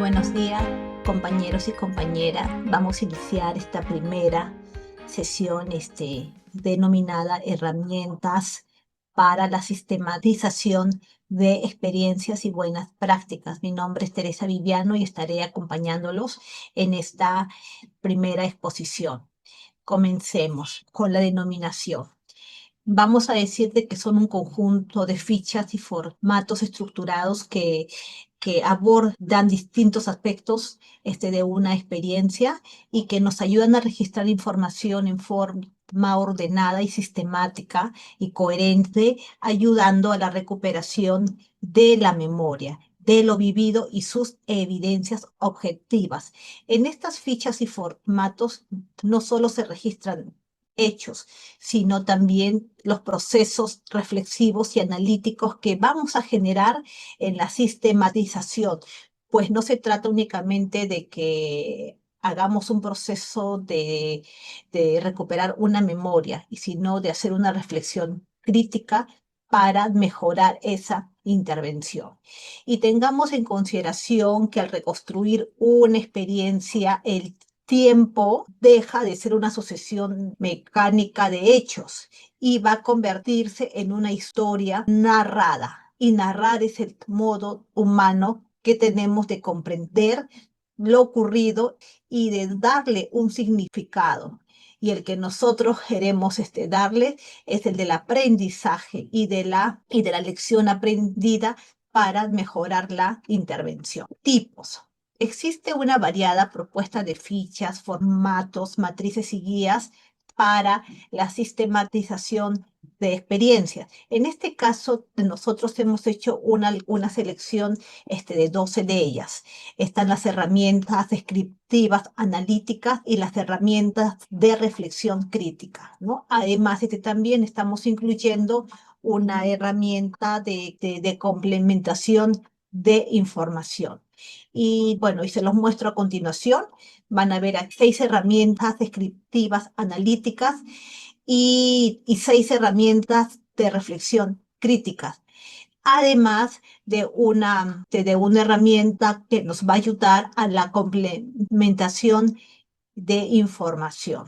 buenos días, compañeros y compañeras. Vamos a iniciar esta primera sesión denominada Herramientas para la sistematización de experiencias y buenas prácticas. Mi nombre es Teresa Viviano y estaré acompañándolos en esta primera exposición. Comencemos con la denominación. Vamos a decir de que son un conjunto de fichas y formatos estructurados que abordan distintos aspectos de una experiencia y que nos ayudan a registrar información en forma ordenada y sistemática y coherente, ayudando a la recuperación de la memoria, de lo vivido y sus evidencias objetivas. En estas fichas y formatos no solo se registran hechos, sino también los procesos reflexivos y analíticos que vamos a generar en la sistematización, pues no se trata únicamente de que hagamos un proceso de recuperar una memoria, sino de hacer una reflexión crítica para mejorar esa intervención. Y tengamos en consideración que al reconstruir una experiencia, el tiempo deja de ser una sucesión mecánica de hechos y va a convertirse en una historia narrada. Y narrar es el modo humano que tenemos de comprender lo ocurrido y de darle un significado. Y el que nosotros queremos darle es el del aprendizaje y de la lección aprendida para mejorar la intervención. Tipos. Existe una variada propuesta de fichas, formatos, matrices y guías para la sistematización de experiencias. En este caso, nosotros hemos hecho una selección de 12 de ellas. Están las herramientas descriptivas, analíticas y las herramientas de reflexión crítica, ¿no? Además, también estamos incluyendo una herramienta de complementación de información. Y bueno, y se los muestro a continuación. Van a ver 6 herramientas descriptivas analíticas y 6 herramientas de reflexión críticas, además de una herramienta que nos va a ayudar a la complementación de información.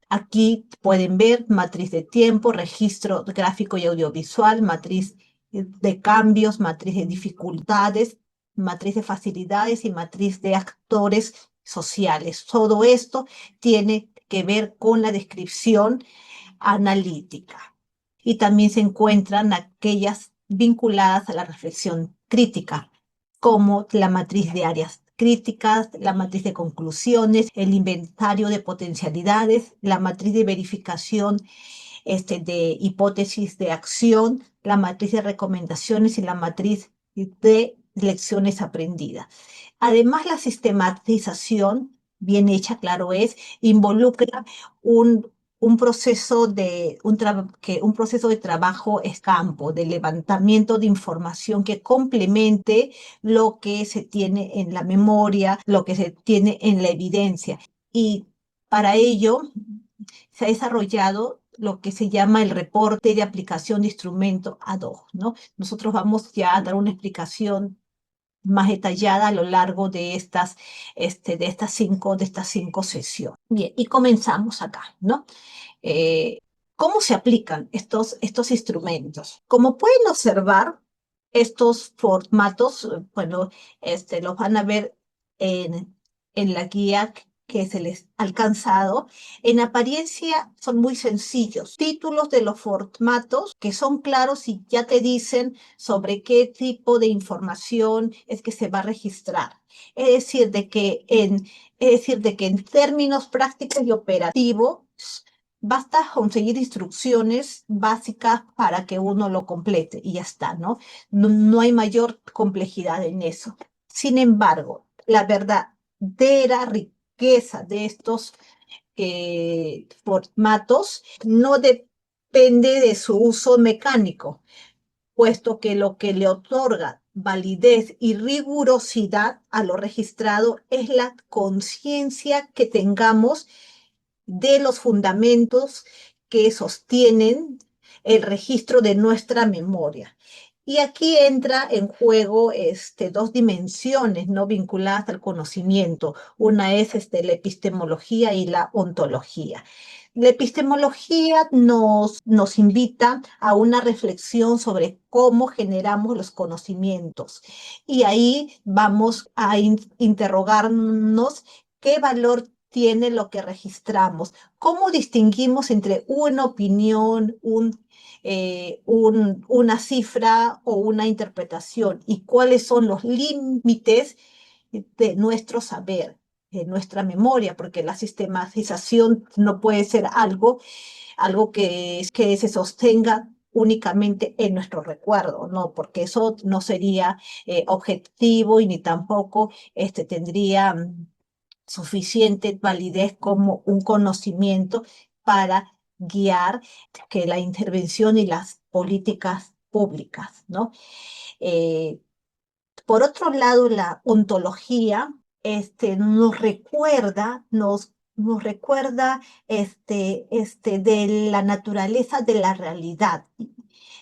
Aquí pueden ver matriz de tiempo, registro gráfico y audiovisual, matriz de cambios, matriz de dificultades, matriz de facilidades y matriz de actores sociales. Todo esto tiene que ver con la descripción analítica. Y también se encuentran aquellas vinculadas a la reflexión crítica, como la matriz de áreas críticas, la matriz de conclusiones, el inventario de potencialidades, la matriz de verificación de hipótesis de acción, la matriz de recomendaciones y la matriz de lecciones aprendidas. Además, la sistematización, bien hecha, claro es, involucra un proceso un proceso de trabajo es campo, de levantamiento de información que complemente lo que se tiene en la memoria, lo que se tiene en la evidencia. Y para ello se ha desarrollado lo que se llama el reporte de aplicación de instrumento ad hoc, ¿no? Nosotros vamos ya a dar una explicación más detallada a lo largo de estas cinco sesiones. Bien, y comenzamos acá, ¿no? ¿Cómo se aplican estos instrumentos? Como pueden observar, estos formatos, bueno, los van a ver en la guía que se les ha alcanzado. En apariencia son muy sencillos. Títulos de los formatos que son claros y ya te dicen sobre qué tipo de información es que se va a registrar. Es decir, de que en términos prácticos y operativos, basta conseguir instrucciones básicas para que uno lo complete y ya está, ¿no? No hay mayor complejidad en eso. Sin embargo, la verdadera riqueza de estos formatos no depende de su uso mecánico, puesto que lo que le otorga validez y rigurosidad a lo registrado es la conciencia que tengamos de los fundamentos que sostienen el registro de nuestra memoria. Y aquí entra en juego dos dimensiones no vinculadas al conocimiento. Una es la epistemología y la ontología. La epistemología nos invita a una reflexión sobre cómo generamos los conocimientos. Y ahí vamos a interrogarnos qué valor tiene lo que registramos, cómo distinguimos entre una opinión, una cifra o una interpretación y cuáles son los límites de nuestro saber, de nuestra memoria, porque la sistematización no puede ser algo que se sostenga únicamente en nuestro recuerdo, ¿no? Porque eso no sería objetivo y ni tampoco tendría suficiente validez como un conocimiento para guiar que la intervención y las políticas públicas, ¿no? Eh, por otro lado, la ontología nos recuerda de la naturaleza de la realidad.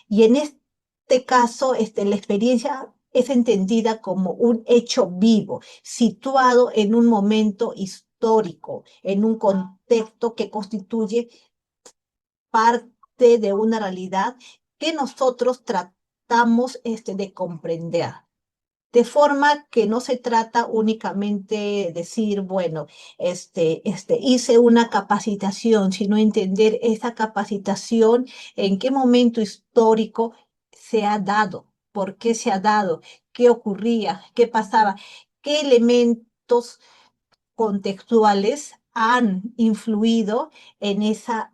Y en este caso, la experiencia es entendida como un hecho vivo, situado en un momento histórico, en un contexto que constituye parte de una realidad que nosotros tratamos de comprender. De forma que no se trata únicamente de decir, bueno, hice una capacitación, sino entender esa capacitación, en qué momento histórico se ha dado, por qué se ha dado, qué ocurría, qué pasaba, qué elementos contextuales han influido en esa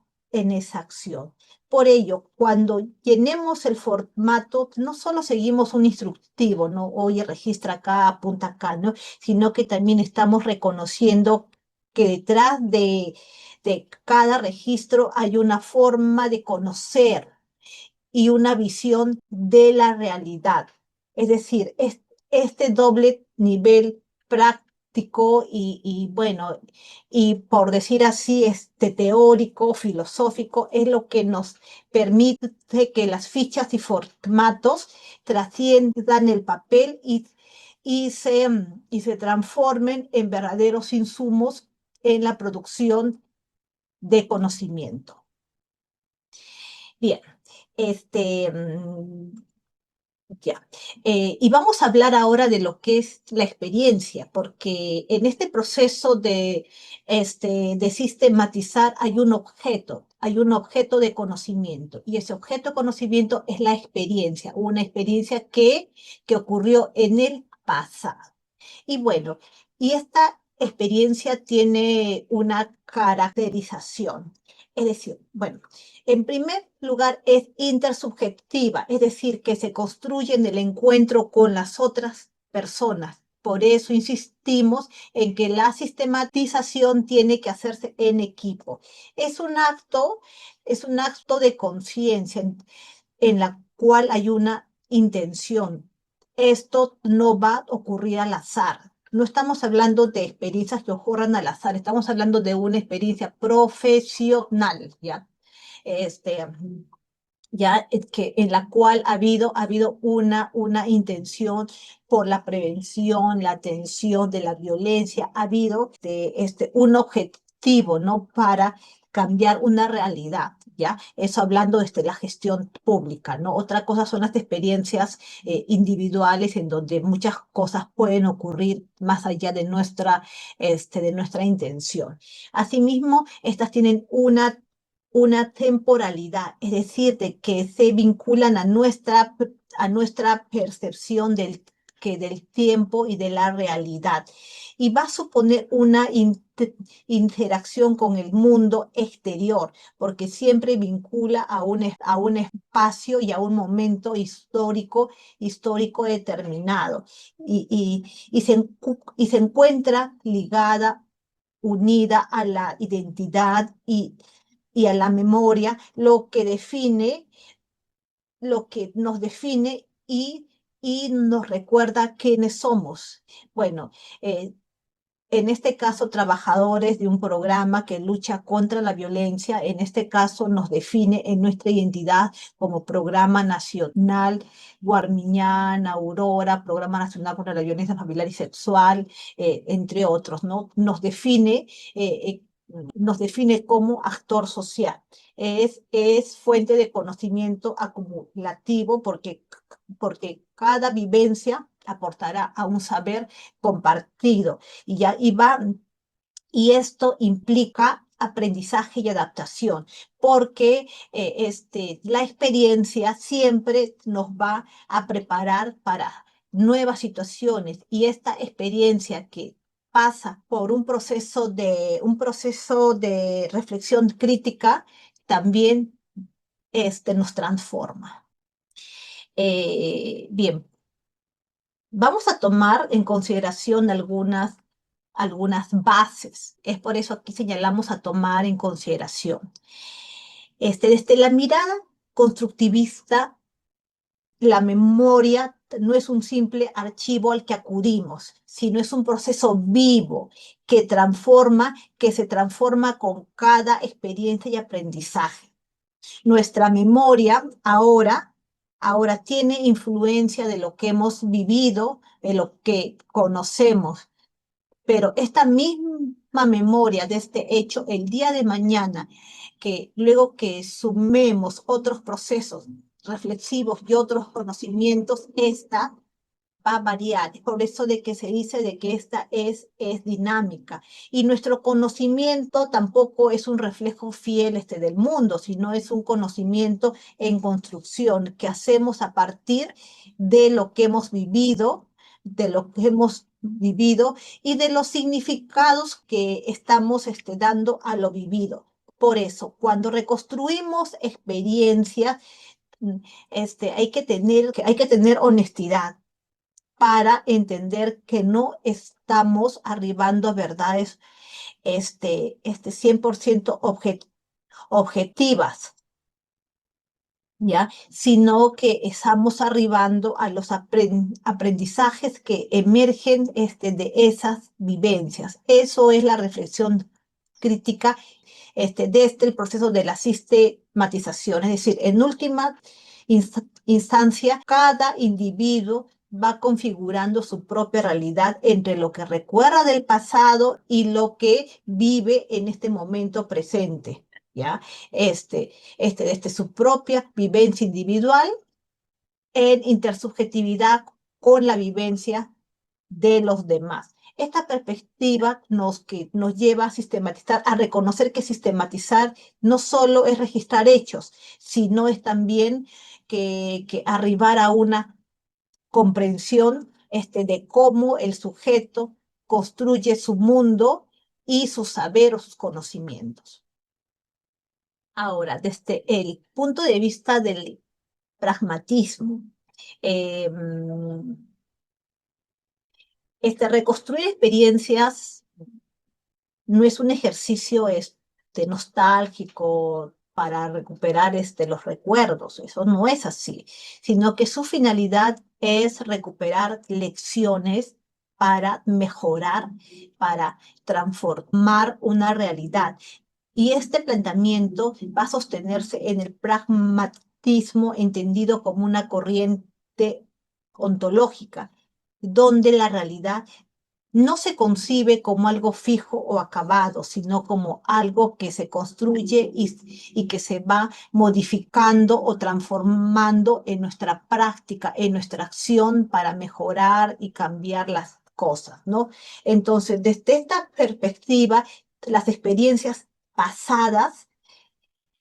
acción. Por ello, cuando llenemos el formato, no solo seguimos un instructivo, ¿no? Oye, registra acá, apunta acá, ¿no? Sino que también estamos reconociendo que detrás de cada registro hay una forma de conocer y una visión de la realidad. Es decir, este doble nivel práctico bueno, y por decir así, teórico, filosófico, es lo que nos permite que las fichas y formatos trasciendan el papel y se transformen en verdaderos insumos en la producción de conocimiento. Bien, este, mm, ya. Y vamos a hablar ahora de lo que es la experiencia, porque en este proceso de sistematizar hay un objeto de conocimiento, y ese objeto de conocimiento es la experiencia, una experiencia que ocurrió en el pasado. Y bueno, y esta experiencia tiene una caracterización. Es decir, bueno, en primer lugar es intersubjetiva, es decir, que se construye en el encuentro con las otras personas. Por eso insistimos en que la sistematización tiene que hacerse en equipo. Es un acto, es un acto de conciencia en la cual hay una intención. Esto no va a ocurrir al azar. No estamos hablando de experiencias que ocurran al azar, estamos hablando de una experiencia profesional, ¿ya? Este, en la cual ha habido una intención por la prevención, la atención de la violencia, ha habido un objetivo, ¿no? Para cambiar una realidad, ¿ya? Eso hablando de la gestión pública, ¿no? Otra cosa son las experiencias individuales en donde muchas cosas pueden ocurrir más allá de nuestra intención. Asimismo, estas tienen una temporalidad, es decir, de que se vinculan a nuestra percepción del tiempo y de la realidad. Y va a suponer una interacción con el mundo exterior, porque siempre vincula a un espacio y a un momento histórico determinado. Y se encuentra ligada, unida a la identidad y a la memoria, lo que nos define y nos recuerda quiénes somos. Bueno, eh, en este caso, trabajadores de un programa que lucha contra la violencia, en este caso nos define en nuestra identidad como Programa Nacional Guarmiñán, Aurora, Programa Nacional contra la Violencia Familiar y Sexual, entre otros, ¿no? Nos define como actor social. Es fuente de conocimiento acumulativo porque cada vivencia aportará a un saber compartido y esto implica aprendizaje y adaptación, porque la experiencia siempre nos va a preparar para nuevas situaciones y esta experiencia que pasa por un proceso de reflexión crítica también nos transforma. Bien, vamos a tomar en consideración algunas bases. Es por eso aquí señalamos a tomar en consideración. Desde la mirada constructivista, la memoria no es un simple archivo al que acudimos, sino es un proceso vivo que se transforma con cada experiencia y aprendizaje. Nuestra memoria ahora tiene influencia de lo que hemos vivido, de lo que conocemos, pero esta misma memoria de este hecho, el día de mañana, que luego que sumemos otros procesos reflexivos y otros conocimientos, esta va a variar. Es por eso de que se dice de que esta es dinámica. Y nuestro conocimiento tampoco es un reflejo fiel del mundo, sino es un conocimiento en construcción que hacemos a partir de lo que hemos vivido, y de los significados que estamos dando a lo vivido. Por eso, cuando reconstruimos experiencias, hay que tener honestidad para entender que no estamos arribando a verdades 100% objetivas, ¿ya? Sino que estamos arribando a los aprendizajes que emergen de esas vivencias. Eso es la reflexión crítica desde el proceso de la sistematización. Es decir, en última instancia, cada individuo va configurando su propia realidad entre lo que recuerda del pasado y lo que vive en este momento presente, ¿ya? Desde su propia vivencia individual en intersubjetividad con la vivencia de los demás. Esta perspectiva que nos lleva a sistematizar, a reconocer que sistematizar no solo es registrar hechos, sino es también que arribar a una comprensión de cómo el sujeto construye su mundo y su saber o sus conocimientos. Ahora, desde el punto de vista del pragmatismo, eh, reconstruir experiencias no es un ejercicio nostálgico para recuperar los recuerdos, eso no es así, sino que su finalidad es recuperar lecciones para mejorar, para transformar una realidad. Y este planteamiento va a sostenerse en el pragmatismo entendido como una corriente ontológica, donde la realidad no se concibe como algo fijo o acabado, sino como algo que se construye y que se va modificando o transformando en nuestra práctica, en nuestra acción para mejorar y cambiar las cosas, ¿no? Entonces, desde esta perspectiva, las experiencias pasadas,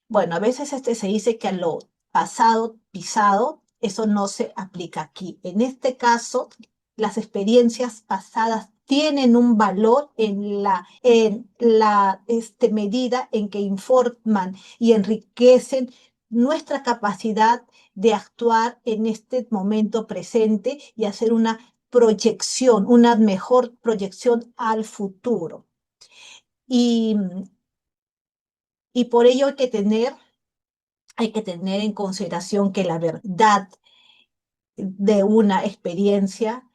bueno, a veces se dice que a lo pasado pisado, eso no se aplica aquí. En este caso, las experiencias pasadas tienen un valor en la medida en que informan y enriquecen nuestra capacidad de actuar en este momento presente y hacer una proyección, una mejor proyección al futuro. Y, y por ello hay que tener en consideración que la verdad de una experiencia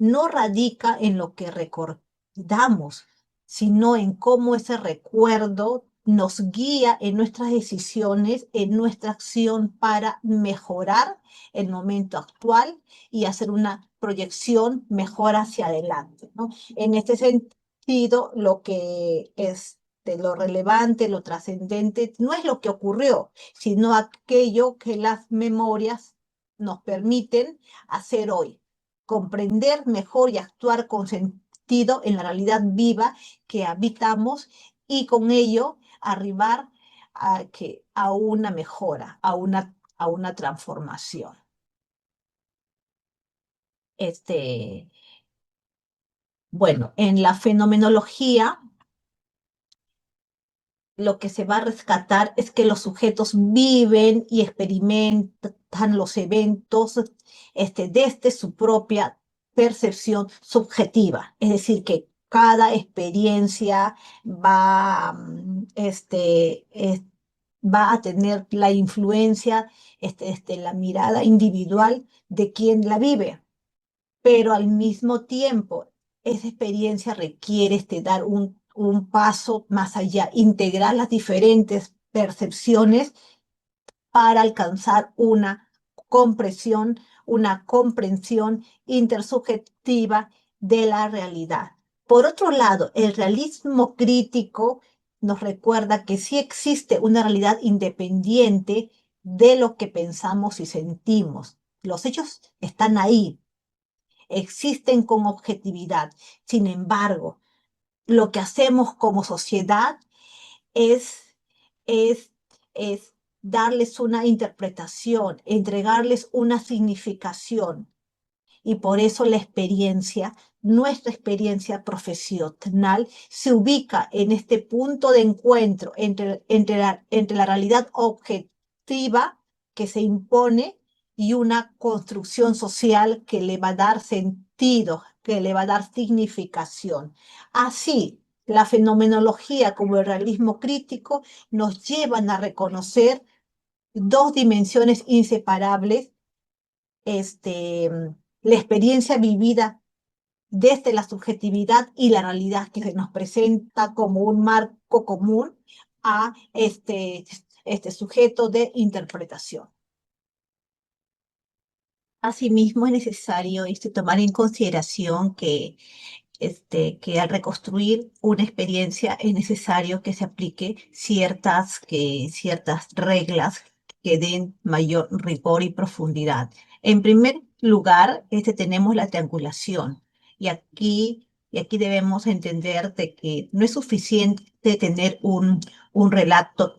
no radica en lo que recordamos, damos, sino en cómo ese recuerdo nos guía en nuestras decisiones, en nuestra acción para mejorar el momento actual y hacer una proyección mejor hacia adelante, ¿no? En este sentido, lo que es de lo relevante, lo trascendente, no es lo que ocurrió, sino aquello que las memorias nos permiten hacer hoy, comprender mejor y actuar con sentido en la realidad viva que habitamos y con ello arribar a una mejora, a una transformación. Bueno, en la fenomenología lo que se va a rescatar es que los sujetos viven y experimentan los eventos desde su propia percepción subjetiva. Es decir, que cada experiencia va, va a tener la influencia, la mirada individual de quien la vive, pero al mismo tiempo esa experiencia requiere dar un paso más allá, integrar las diferentes percepciones para alcanzar una comprensión intersubjetiva de la realidad. Por otro lado, el realismo crítico nos recuerda que sí existe una realidad independiente de lo que pensamos y sentimos. Los hechos están ahí, existen con objetividad. Sin embargo, lo que hacemos como sociedad es, es, es darles una interpretación, entregarles una significación. Y por eso la experiencia, nuestra experiencia profesional, se ubica en este punto de encuentro entre la realidad objetiva que se impone y una construcción social que le va a dar sentido, que le va a dar significación. Así, la fenomenología como el realismo crítico nos llevan a reconocer dos dimensiones inseparables, la experiencia vivida desde la subjetividad y la realidad que se nos presenta como un marco común a este sujeto de interpretación. Asimismo, es necesario tomar en consideración que al reconstruir una experiencia es necesario que se aplique ciertas reglas que den mayor rigor y profundidad. En primer lugar, tenemos la triangulación. Y aquí debemos entender de que no es suficiente tener un relato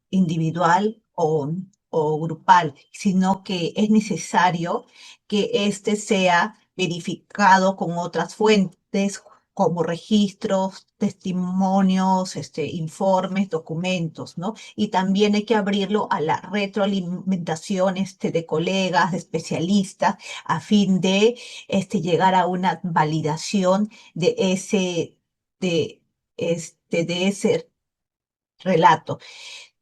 individual o grupal, sino que es necesario que éste sea verificado con otras fuentes como registros, testimonios, informes, documentos, ¿no? Y también hay que abrirlo a la retroalimentación de colegas, de especialistas, a fin de llegar a una validación de ese relato.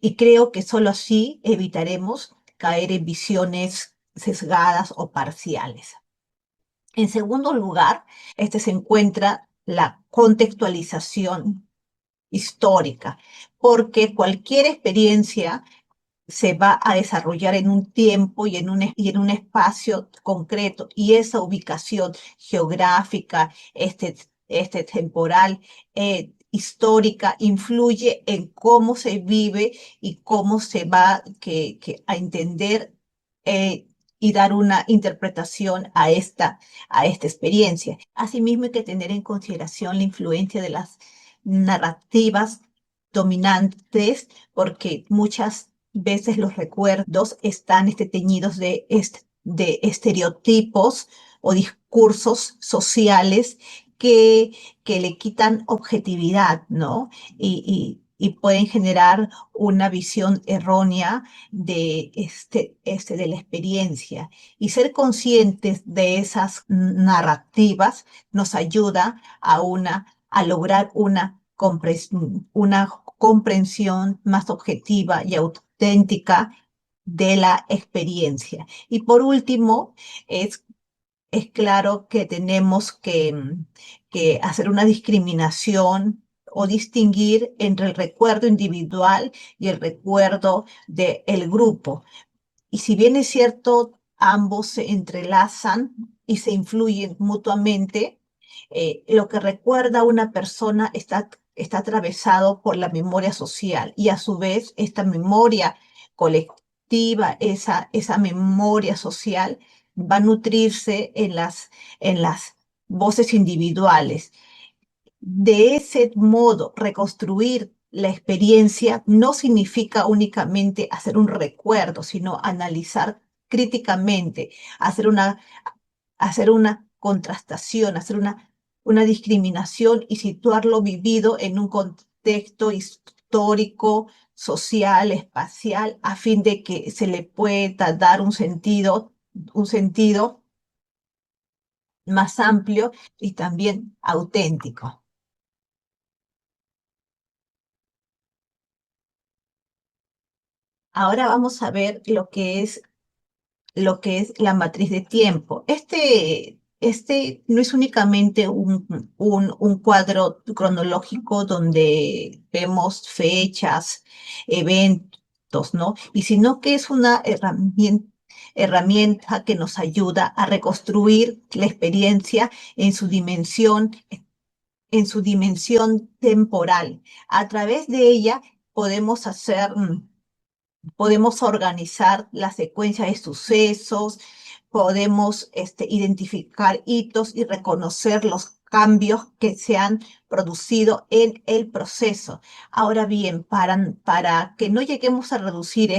Y creo que solo así evitaremos caer en visiones sesgadas o parciales. En segundo lugar, se encuentra la contextualización histórica, porque cualquier experiencia se va a desarrollar en un tiempo y en un espacio concreto, y esa ubicación geográfica, temporal, histórica, influye en cómo se vive y cómo se va a entender y dar una interpretación a esta experiencia. Asimismo, hay que tener en consideración la influencia de las narrativas dominantes, porque muchas veces los recuerdos están teñidos de estereotipos o discursos sociales que le quitan objetividad, ¿no? Y pueden generar una visión errónea de la experiencia. Y ser conscientes de esas narrativas nos ayuda a lograr una comprensión más objetiva y auténtica de la experiencia. Y por último, es es claro que tenemos que hacer una discriminación o distinguir entre el recuerdo individual y el recuerdo del grupo. Y si bien es cierto, ambos se entrelazan y se influyen mutuamente, lo que recuerda a una persona está atravesado por la memoria social y a su vez esta memoria colectiva, esa memoria social va a nutrirse en las voces individuales. De ese modo, reconstruir la experiencia no significa únicamente hacer un recuerdo, sino analizar críticamente, hacer hacer una contrastación, hacer una discriminación y situar lo vivido en un contexto histórico, social, espacial, a fin de que se le pueda dar un sentido más amplio y también auténtico. Ahora vamos a ver lo que es la matriz de tiempo. Este no es únicamente un cuadro cronológico donde vemos fechas, eventos, ¿no? Y sino que es una herramienta que nos ayuda a reconstruir la experiencia en su dimensión temporal. A través de ella podemos podemos organizar la secuencia de sucesos, podemos identificar hitos y reconocer los cambios que se han producido en el proceso. Ahora bien, para que no lleguemos a reducir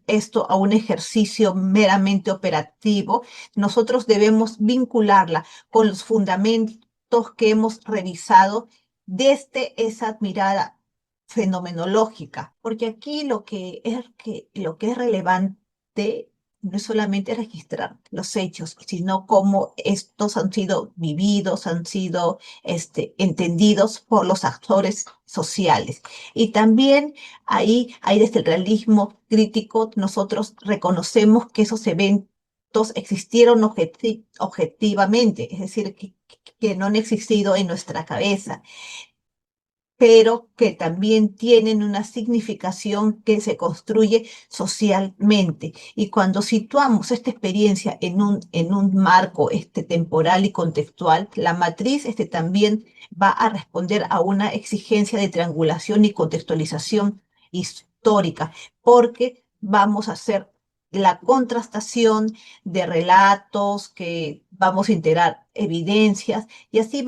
esto a un ejercicio meramente operativo, nosotros debemos vincularla con los fundamentos que hemos revisado desde esa mirada fenomenológica, porque aquí lo que es relevante no es solamente registrar los hechos, sino cómo estos han sido vividos, han sido entendidos por los actores sociales. Y también ahí desde el realismo crítico, nosotros reconocemos que esos eventos existieron objetivamente, es decir, que no han existido en nuestra cabeza, pero que también tienen una significación que se construye socialmente. Y cuando situamos esta experiencia en un marco temporal y contextual, la matriz también va a responder a una exigencia de triangulación y contextualización histórica, porque vamos a hacer la contrastación de relatos, que vamos a integrar evidencias, y así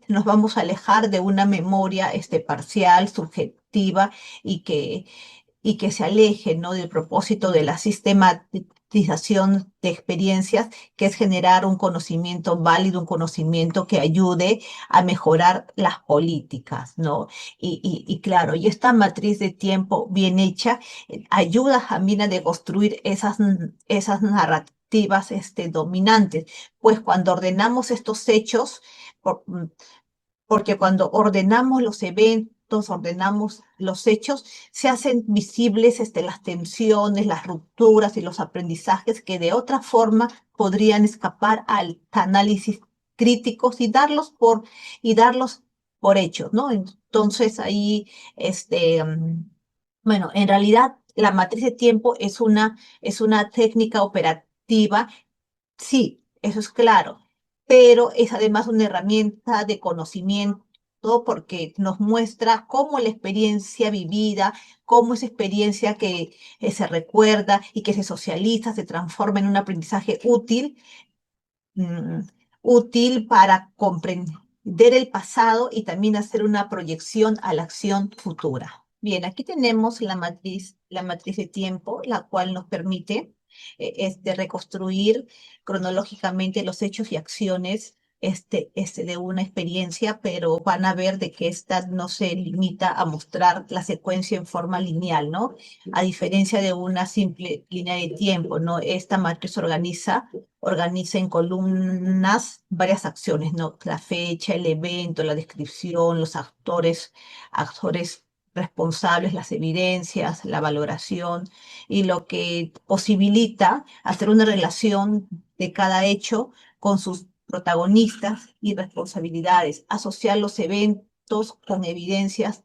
nos vamos a alejar de una memoria parcial, subjetiva, y y que se aleje, ¿no?, del propósito de la sistematización de experiencias, que es generar un conocimiento válido, un conocimiento que ayude a mejorar las políticas, ¿no? Y claro, y esta matriz de tiempo bien hecha ayuda también a deconstruir esas narrativas dominantes, pues cuando ordenamos estos hechos, por- porque cuando ordenamos los eventos, ordenamos los hechos, se hacen visibles las tensiones, las rupturas y los aprendizajes que de otra forma podrían escapar al análisis críticos y darlos por hechos, ¿no? Entonces ahí, bueno, en realidad la matriz de tiempo es una técnica operativa. Sí, eso es claro, pero es además una herramienta de conocimiento porque nos muestra cómo la experiencia vivida, cómo esa experiencia que se recuerda y que se socializa, se transforma en un aprendizaje mm, útil para comprender el pasado y también hacer una proyección a la acción futura. Bien, aquí tenemos la matriz de tiempo, la cual nos permite reconstruir cronológicamente los hechos y acciones de una experiencia, pero van a ver de que esta no se limita a mostrar la secuencia en forma lineal, ¿no? A diferencia de una simple línea de tiempo, ¿no? Esta matriz organiza en columnas varias acciones, ¿no? La fecha, el evento, la descripción, los actores responsables, las evidencias, la valoración, y lo que posibilita hacer una relación de cada hecho con sus protagonistas y responsabilidades, asociar los eventos con evidencias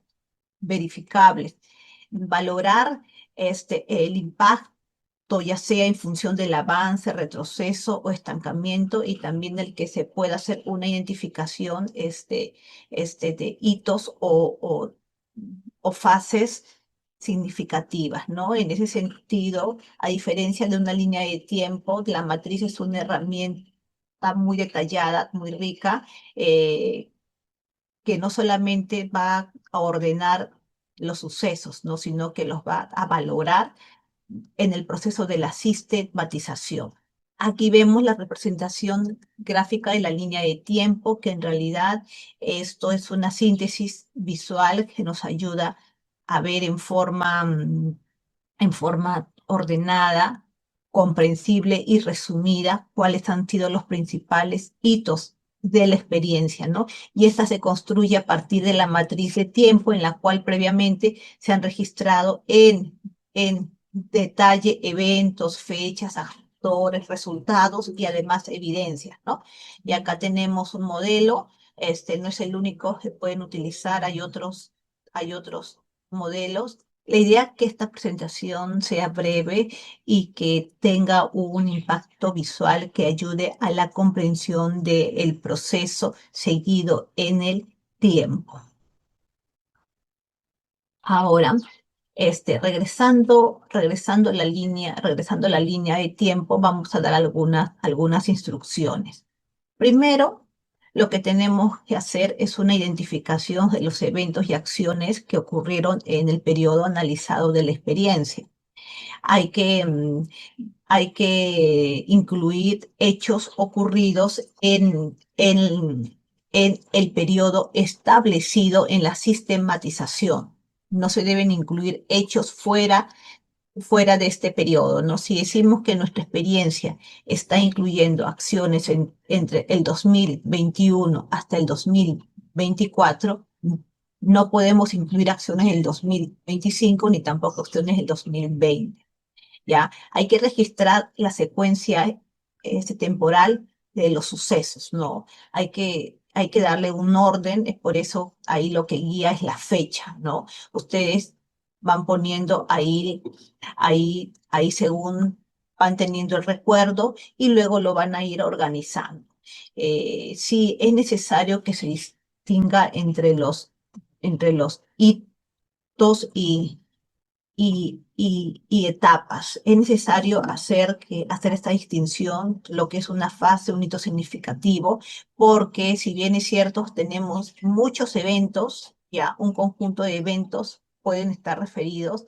verificables, valorar el impacto, ya sea en función del avance, retroceso o estancamiento, y también del que se pueda hacer una identificación de hitos o fases significativas, ¿no? En ese sentido, a diferencia de una línea de tiempo, la matriz es una herramienta muy detallada, muy rica, que no solamente va a ordenar los sucesos, ¿no? Sino que los va a valorar en el proceso de la sistematización. Aquí vemos la representación gráfica de la línea de tiempo, que en realidad esto es una síntesis visual que nos ayuda a ver en forma ordenada, comprensible y resumida cuáles han sido los principales hitos de la experiencia, ¿no? Y esta se construye a partir de la matriz de tiempo en la cual previamente se han registrado en detalle eventos, fechas, actores, resultados y además evidencias, ¿no? Y acá tenemos un modelo, no es el único que pueden utilizar, hay otros modelos. La idea es que esta presentación sea breve y que tenga un impacto visual que ayude a la comprensión del proceso seguido en el tiempo. Ahora, regresando a la línea de tiempo, vamos a dar algunas instrucciones. Primero, lo que tenemos que hacer es una identificación de los eventos y acciones que ocurrieron en el periodo analizado de la experiencia. Hay que, hay que incluir hechos ocurridos en el periodo establecido en la sistematización. No se deben incluir hechos fuera de este periodo, ¿no? Si decimos que nuestra experiencia está incluyendo acciones entre el 2021 hasta el 2024, no podemos incluir acciones del 2025 ni tampoco acciones del 2020. ¿Ya? Hay que registrar la secuencia temporal de los sucesos, ¿no? Hay que darle un orden, es por eso ahí lo que guía es la fecha, ¿no? Ustedes van poniendo ahí según van teniendo el recuerdo y luego lo van a ir organizando. Sí, es necesario que se distinga entre los hitos y etapas. Es necesario hacer esta distinción, lo que es una fase, un hito significativo, porque si bien es cierto, tenemos muchos eventos, ya un conjunto de eventos pueden estar referidos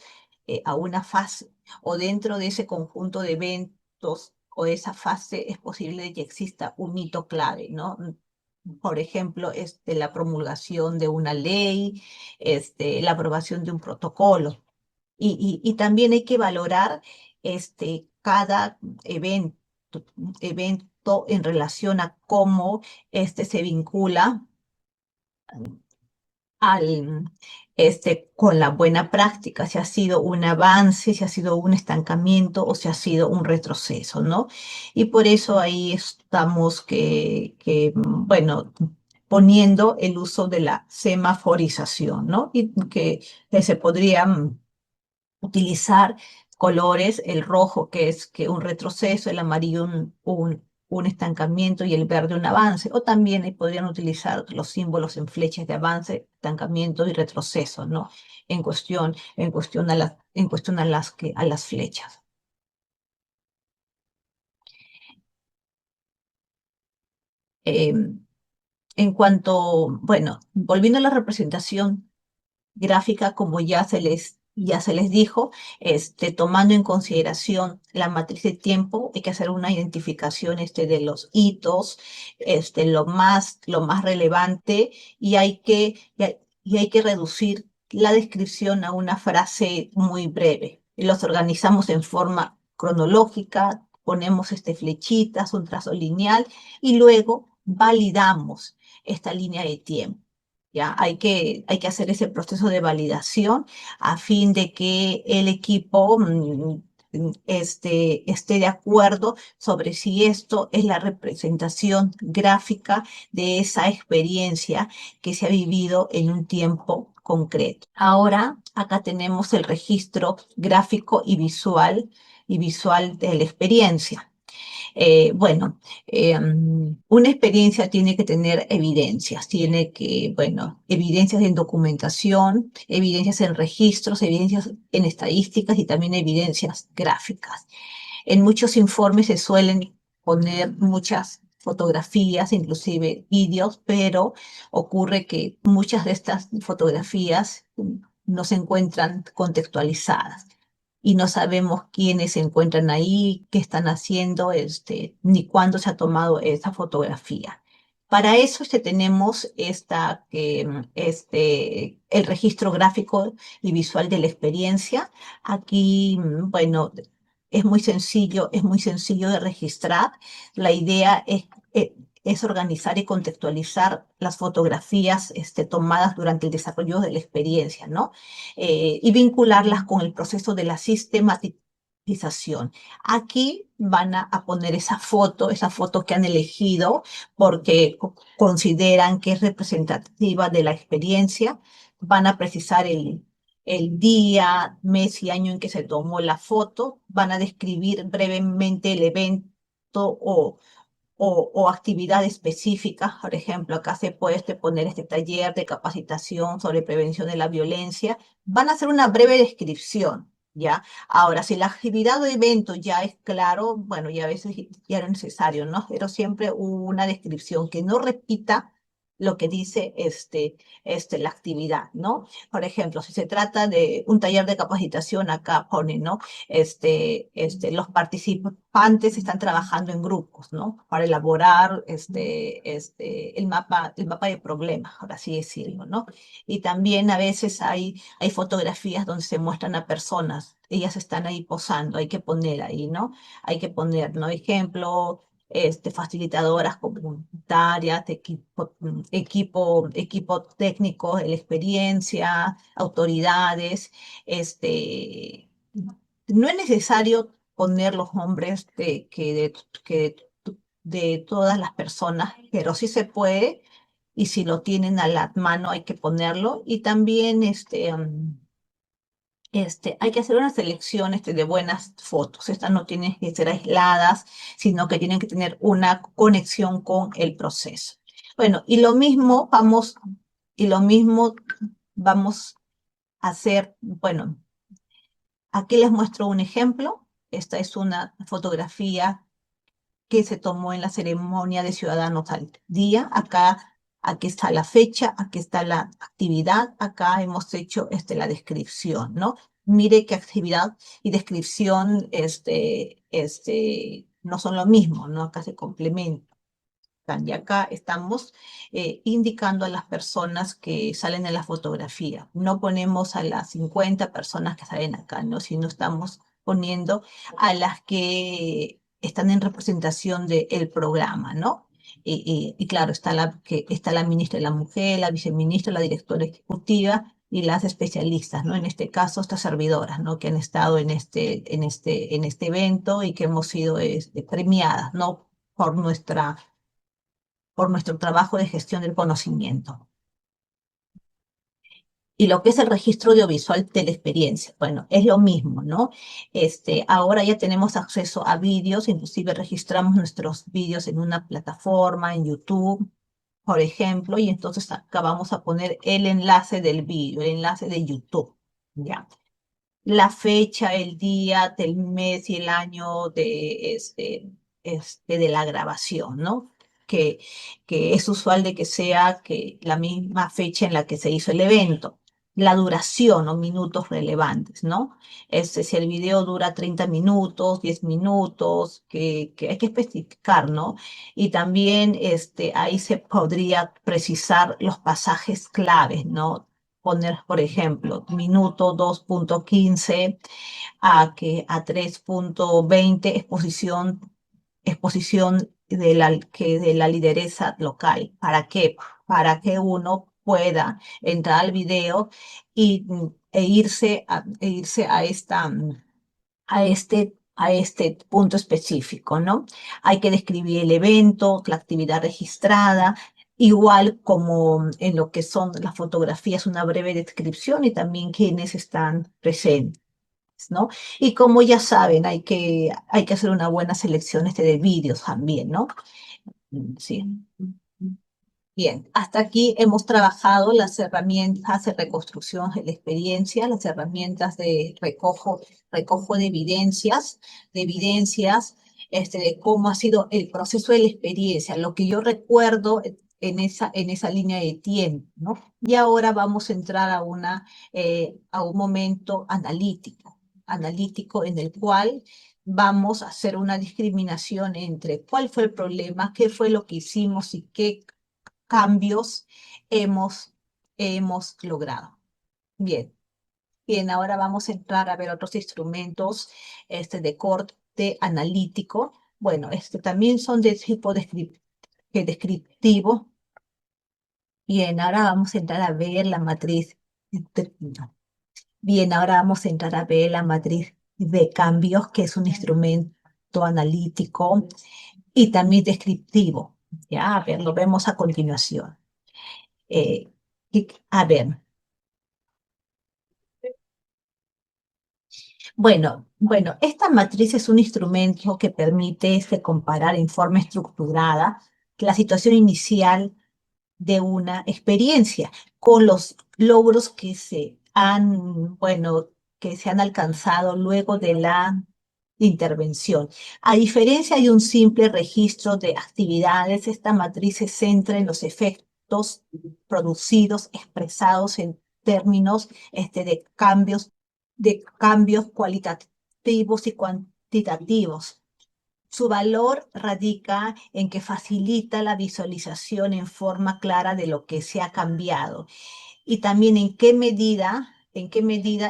a una fase, o dentro de ese conjunto de eventos o de esa fase es posible que exista un hito clave, ¿no? Por ejemplo, la promulgación de una ley, la aprobación de un protocolo. Y también hay que valorar cada evento en relación a cómo se vincula al, con la buena práctica, si ha sido un avance, si ha sido un estancamiento o si ha sido un retroceso, ¿no? Y por eso ahí estamos bueno, poniendo el uso de la semaforización, ¿no? Y que se podría utilizar colores, el rojo que es un retroceso, el amarillo un estancamiento y el verde un avance, o también podrían utilizar los símbolos en flechas de avance, estancamiento y retroceso, ¿no? En cuestión a las flechas. En cuanto, bueno, volviendo a la representación gráfica, como ya se les dijo, tomando en consideración la matriz de tiempo, hay que hacer una identificación de los hitos, lo más relevante, y hay que reducir la descripción a una frase muy breve. Los organizamos en forma cronológica, ponemos flechitas, un trazo lineal, y luego validamos esta línea de tiempo. ¿Ya? Hay que hacer ese proceso de validación a fin de que el equipo esté de acuerdo sobre si esto es la representación gráfica de esa experiencia que se ha vivido en un tiempo concreto. Ahora, acá tenemos el registro gráfico y visual de la experiencia. Bueno, una experiencia tiene que tener evidencias, tiene que, bueno, evidencias en documentación, evidencias en registros, evidencias en estadísticas y también evidencias gráficas. En muchos informes se suelen poner muchas fotografías, inclusive vídeos, pero ocurre que muchas de estas fotografías no se encuentran contextualizadas y no sabemos quiénes se encuentran ahí, qué están haciendo, ni cuándo se ha tomado esa fotografía. Para eso tenemos el registro gráfico y visual de la experiencia. Aquí, bueno, es muy sencillo de registrar. La idea es organizar y contextualizar las fotografías tomadas durante el desarrollo de la experiencia, ¿no? Y vincularlas con el proceso de la sistematización. Aquí van a poner esa foto que han elegido porque consideran que es representativa de la experiencia. Van a precisar el día, mes y año en que se tomó la foto. Van a describir brevemente el evento o actividad específica. Por ejemplo, acá se puede poner este taller de capacitación sobre prevención de la violencia. Van a hacer una breve descripción, ¿ya? Ahora, si la actividad o evento ya es claro, bueno, ya a veces ya era necesario, ¿no? Pero siempre una descripción que no repita lo que dice la actividad, ¿no? Por ejemplo, si se trata de un taller de capacitación, acá pone, ¿no? Los participantes están trabajando en grupos, ¿no? Para elaborar el mapa de problemas, por así decirlo, ¿no? Y también a veces hay fotografías donde se muestran a personas, ellas están ahí posando, hay que poner ahí, ¿no? Hay que poner, ¿no? Ejemplo, facilitadoras comunitarias, equipo técnico de la experiencia, autoridades, no es necesario poner los nombres de todas las personas, pero sí se puede, y si lo tienen a la mano hay que ponerlo. Y también hay que hacer una selección de buenas fotos. Estas no tienen que ser aisladas, sino que tienen que tener una conexión con el proceso. Bueno, y lo mismo vamos a hacer, bueno, aquí les muestro un ejemplo. Esta es una fotografía que se tomó en la ceremonia de Ciudadanos al Día. Aquí está la fecha, aquí está la actividad, acá hemos hecho la descripción, ¿no? Mire qué actividad y descripción no son lo mismo, ¿no? Acá se complementan. Y acá estamos indicando a las personas que salen en la fotografía. No ponemos a las 50 personas que salen acá, ¿no? Sino estamos poniendo a las que están en representación del programa, ¿no? Y claro, está la ministra de la Mujer, la viceministra, la directora ejecutiva y las especialistas, ¿no? En este caso, estas servidoras, ¿no? Que han estado en este evento y que hemos sido premiadas, ¿no? Por nuestro trabajo de gestión del conocimiento. Y lo que es el registro audiovisual de la experiencia, bueno, es lo mismo, ¿no? Ahora ya tenemos acceso a vídeos, inclusive registramos nuestros vídeos en una plataforma, en YouTube, por ejemplo, y entonces acá vamos a poner el enlace del vídeo, el enlace de YouTube, ¿ya? La fecha, el día, del mes y el año de la grabación, ¿no? Que, que es usual de que sea la misma fecha en la que se hizo el evento. La duración o minutos relevantes, ¿no? Si el video dura 30 minutos, 10 minutos, que hay que especificar, ¿no? Y también ahí se podría precisar los pasajes claves, ¿no? Poner, por ejemplo, minuto 2.15 a 3.20 exposición de la lideresa local. ¿Para qué? Para que uno pueda entrar al video e irse a a este punto específico, ¿no? Hay que describir el evento, la actividad registrada, igual como en lo que son las fotografías, una breve descripción y también quiénes están presentes, ¿no? Y como ya saben, hay que hacer una buena selección de vídeos también, ¿no? Sí. Bien, hasta aquí hemos trabajado las herramientas de reconstrucción de la experiencia, las herramientas de recojo de evidencias, de cómo ha sido el proceso de la experiencia, lo que yo recuerdo en esa línea de tiempo, ¿no? Y ahora vamos a entrar a un momento analítico en el cual vamos a hacer una discriminación entre cuál fue el problema, qué fue lo que hicimos y qué cambios hemos, hemos logrado. Bien, bien, ahora vamos a entrar a ver otros instrumentos de corte analítico. Bueno, también son de tipo descriptivo. Bien, ahora vamos a entrar a ver la matriz. Bien, ahora vamos a entrar a ver la matriz de cambios, que es un instrumento analítico y también descriptivo. Ya, a ver, lo vemos a continuación. Eh, a ver, bueno, esta matriz es un instrumento que permite comparar en forma estructurada la situación inicial de una experiencia con los logros que se han alcanzado luego de la intervención. A diferencia de un simple registro de actividades, esta matriz se centra en los efectos producidos, expresados en términos de cambios cualitativos y cuantitativos. Su valor radica en que facilita la visualización en forma clara de lo que se ha cambiado y también en qué medida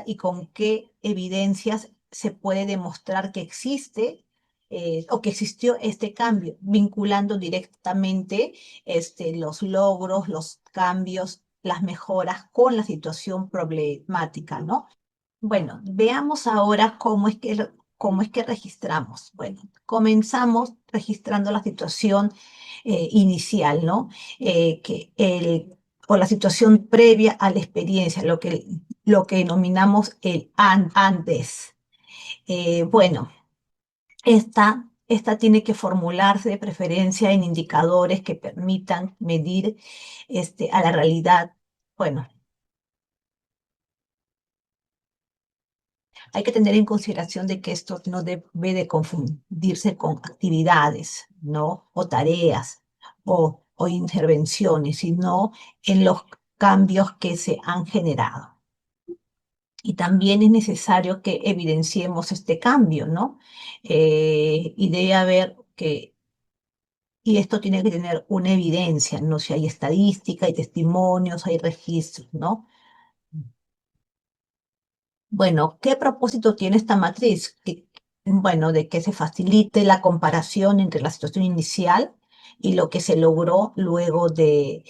y con qué evidencias se puede demostrar que existe o que existió este cambio, vinculando directamente los logros, los cambios, las mejoras con la situación problemática, ¿no? Bueno, veamos ahora cómo es que registramos. Bueno, comenzamos registrando la situación inicial, ¿no? O la situación previa a la experiencia, lo que denominamos el antes. Bueno, esta tiene que formularse de preferencia en indicadores que permitan medir a la realidad. Bueno, hay que tener en consideración de que esto no debe de confundirse con actividades, ¿no? O tareas o intervenciones, sino en los cambios que se han generado. Y también es necesario que evidenciemos este cambio, ¿no? Y debe haber y esto tiene que tener una evidencia, ¿no? Si hay estadística, hay testimonios, hay registros, ¿no? Bueno, ¿qué propósito tiene esta matriz? Bueno, de que se facilite la comparación entre la situación inicial y lo que se logró luego de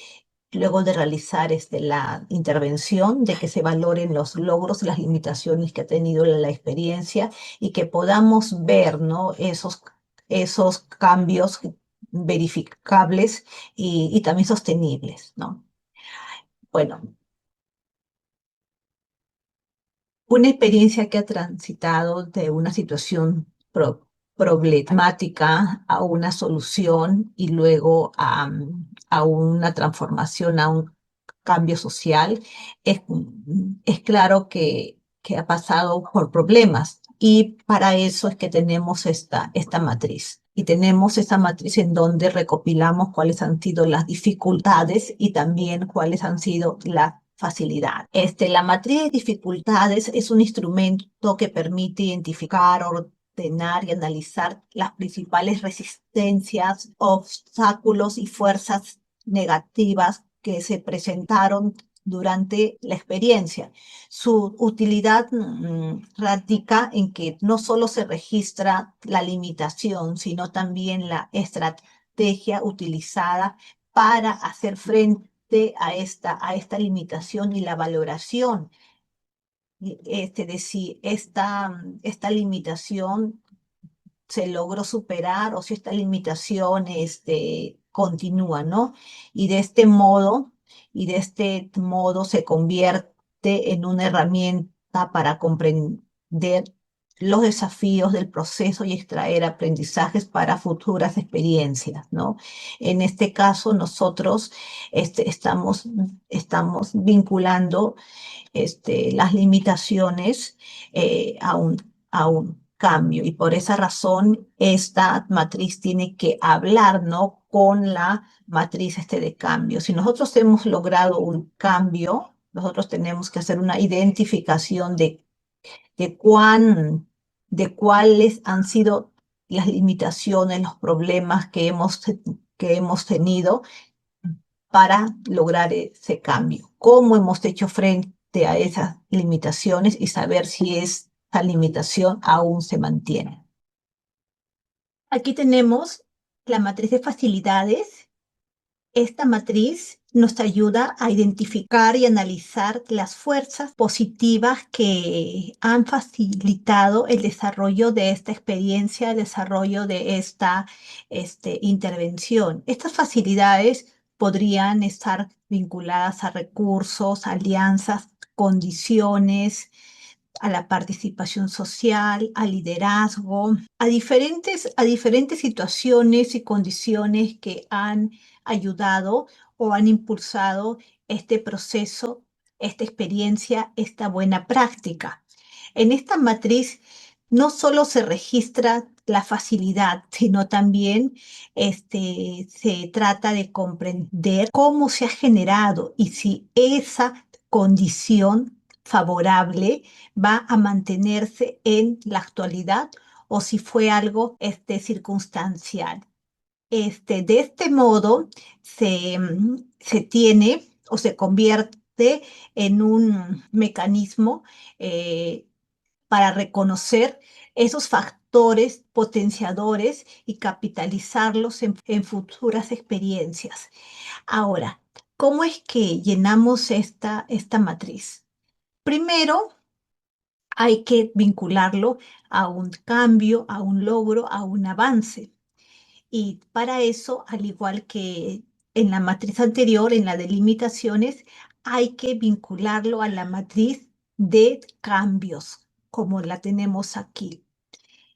realizar la intervención, de que se valoren los logros y las limitaciones que ha tenido la experiencia y que podamos ver, ¿no? Esos cambios verificables y también sostenibles, ¿no? Bueno, una experiencia que ha transitado de una situación problemática a una solución y luego a una transformación, a un cambio social, es claro que ha pasado por problemas. Y para eso es que tenemos esta matriz. Y tenemos esta matriz en donde recopilamos cuáles han sido las dificultades y también cuáles han sido las facilidades. La matriz de dificultades es un instrumento que permite identificar, ordenar y analizar las principales resistencias, obstáculos y fuerzas negativas que se presentaron durante la experiencia. Su utilidad radica en que no solo se registra la limitación, sino también la estrategia utilizada para hacer frente a esta limitación y la valoración de si esta limitación se logró superar o si esta limitación continúa, ¿no? Y de este modo, y de este modo se convierte en una herramienta para comprender los desafíos del proceso y extraer aprendizajes para futuras experiencias, ¿no? En este caso, nosotros estamos vinculando las limitaciones a un cambio. Y por esa razón, esta matriz tiene que hablar, ¿no? Con la matriz de cambio. Si nosotros hemos logrado un cambio, nosotros tenemos que hacer una identificación de de cuáles han sido las limitaciones, los problemas que hemos tenido para lograr ese cambio. ¿Cómo hemos hecho frente a esas limitaciones y saber si esa limitación aún se mantiene? Aquí tenemos la matriz de facilidades. Esta matriz nos ayuda a identificar y analizar las fuerzas positivas que han facilitado el desarrollo de esta experiencia, el desarrollo de esta intervención. Estas facilidades podrían estar vinculadas a recursos, alianzas, condiciones, a la participación social, al liderazgo, a diferentes situaciones y condiciones que han ayudado o han impulsado este proceso, esta experiencia, esta buena práctica. En esta matriz no solo se registra la facilidad, sino también se trata de comprender cómo se ha generado y si esa condición favorable va a mantenerse en la actualidad o si fue algo circunstancial. De este modo se tiene o se convierte en un mecanismo para reconocer esos factores potenciadores y capitalizarlos en futuras experiencias. Ahora, ¿cómo es que llenamos esta matriz? Primero, hay que vincularlo a un cambio, a un logro, a un avance. Y para eso, al igual que en la matriz anterior, en la de limitaciones, hay que vincularlo a la matriz de cambios, como la tenemos aquí.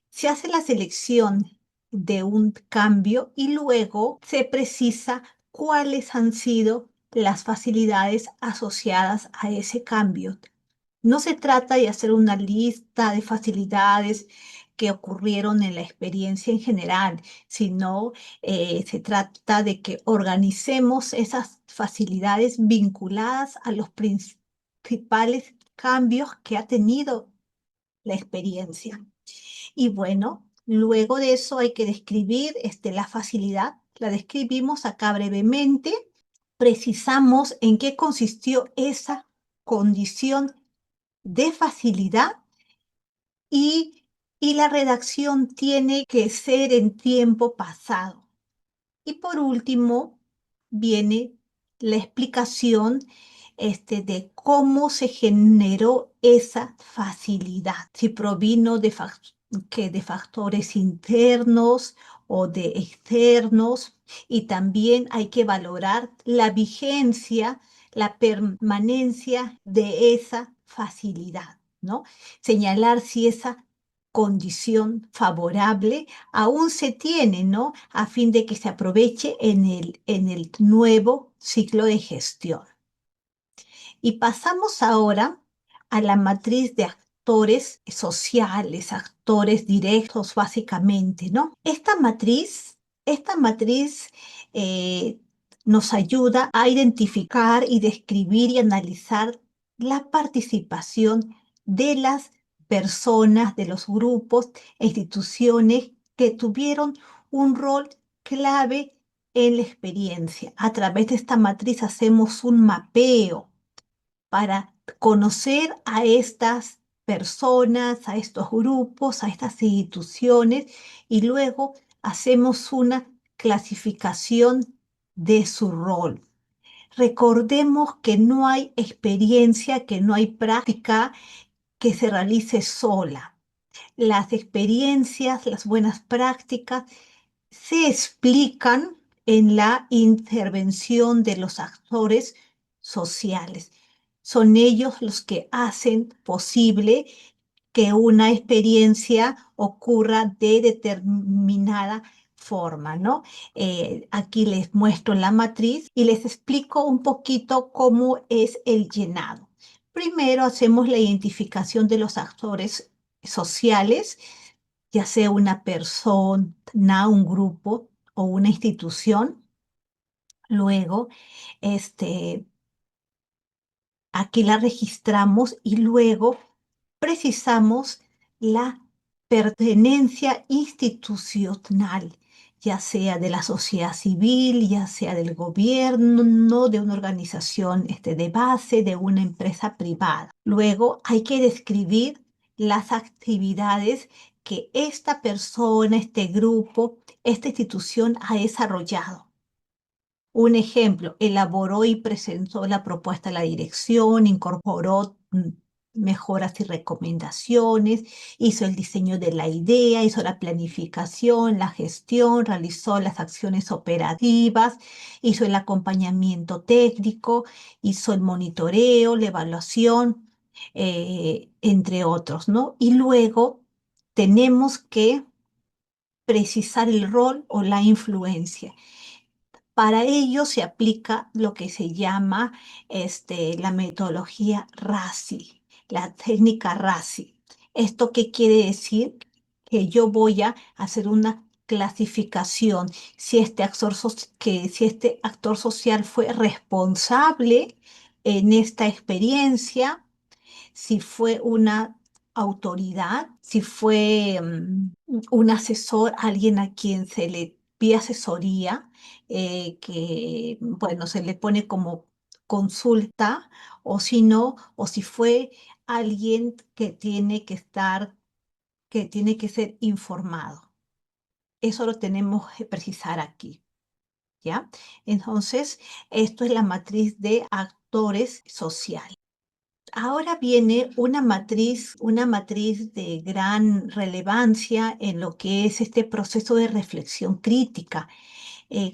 Se hace la selección de un cambio y luego se precisa cuáles han sido las facilidades asociadas a ese cambio. No se trata de hacer una lista de facilidades que ocurrieron en la experiencia en general, sino se trata de que organicemos esas facilidades vinculadas a los principales cambios que ha tenido la experiencia. Y bueno, luego de eso hay que describir la facilidad. La describimos acá brevemente. Precisamos en qué consistió esa condición de facilidad y, y la redacción tiene que ser en tiempo pasado. Y por último, viene la explicación de cómo se generó esa facilidad, si provino de factores internos o de externos, y también hay que valorar la vigencia, la permanencia de esa facilidad, ¿no? Señalar si esa condición favorable aún se tiene, ¿no? A fin de que se aproveche en el nuevo ciclo de gestión. Y pasamos ahora a la matriz de actores sociales, actores directos, básicamente, ¿no? Esta matriz nos ayuda a identificar y describir y analizar la participación de las personas, de los grupos e instituciones que tuvieron un rol clave en la experiencia. A través de esta matriz hacemos un mapeo para conocer a estas personas, a estos grupos, a estas instituciones y luego hacemos una clasificación de su rol. Recordemos que no hay experiencia, que no hay práctica, que se realice sola. Las experiencias, las buenas prácticas se explican en la intervención de los actores sociales. Son ellos los que hacen posible que una experiencia ocurra de determinada forma, ¿no? Aquí les muestro la matriz y les explico un poquito cómo es el llenado. Primero hacemos la identificación de los actores sociales, ya sea una persona, un grupo o una institución. Luego, este, aquí la registramos y luego precisamos la pertenencia institucional, ya sea de la sociedad civil, ya sea del gobierno, de una organización de base, de una empresa privada. Luego hay que describir las actividades que esta persona, este grupo, esta institución ha desarrollado. Un ejemplo, elaboró y presentó la propuesta a la dirección, incorporó mejoras y recomendaciones, hizo el diseño de la idea, hizo la planificación, la gestión, realizó las acciones operativas, hizo el acompañamiento técnico, hizo el monitoreo, la evaluación, entre otros, ¿no? Y luego tenemos que precisar el rol o la influencia. Para ello se aplica lo que se llama la metodología RACI, la técnica RACI. ¿Esto qué quiere decir? Que yo voy a hacer una clasificación si este actor social fue responsable en esta experiencia, si fue una autoridad, si fue un asesor, alguien a quien se le pide asesoría, que, bueno, se le pone como consulta, o si no, o si fue alguien que tiene que ser informado. Eso lo tenemos que precisar aquí, ¿ya? Entonces, esto es la matriz de actores sociales. Ahora viene una matriz de gran relevancia en lo que es este proceso de reflexión crítica.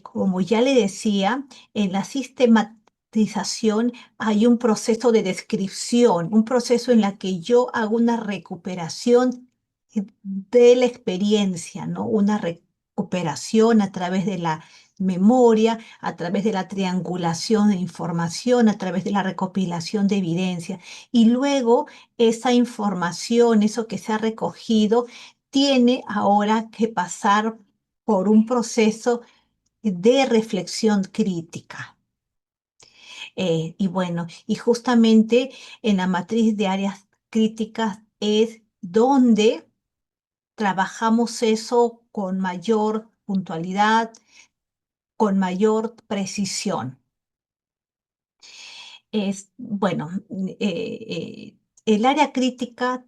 Como ya le decía, en la sistematización hay un proceso de descripción, un proceso en la que yo hago una recuperación de la experiencia, ¿no? Una recuperación a través de la memoria, a través de la triangulación de información, a través de la recopilación de evidencia. Y luego esa información, eso que se ha recogido, tiene ahora que pasar por un proceso de reflexión crítica. Y bueno, y justamente en la matriz de áreas críticas es donde trabajamos eso con mayor puntualidad, con mayor precisión. Bueno, el área crítica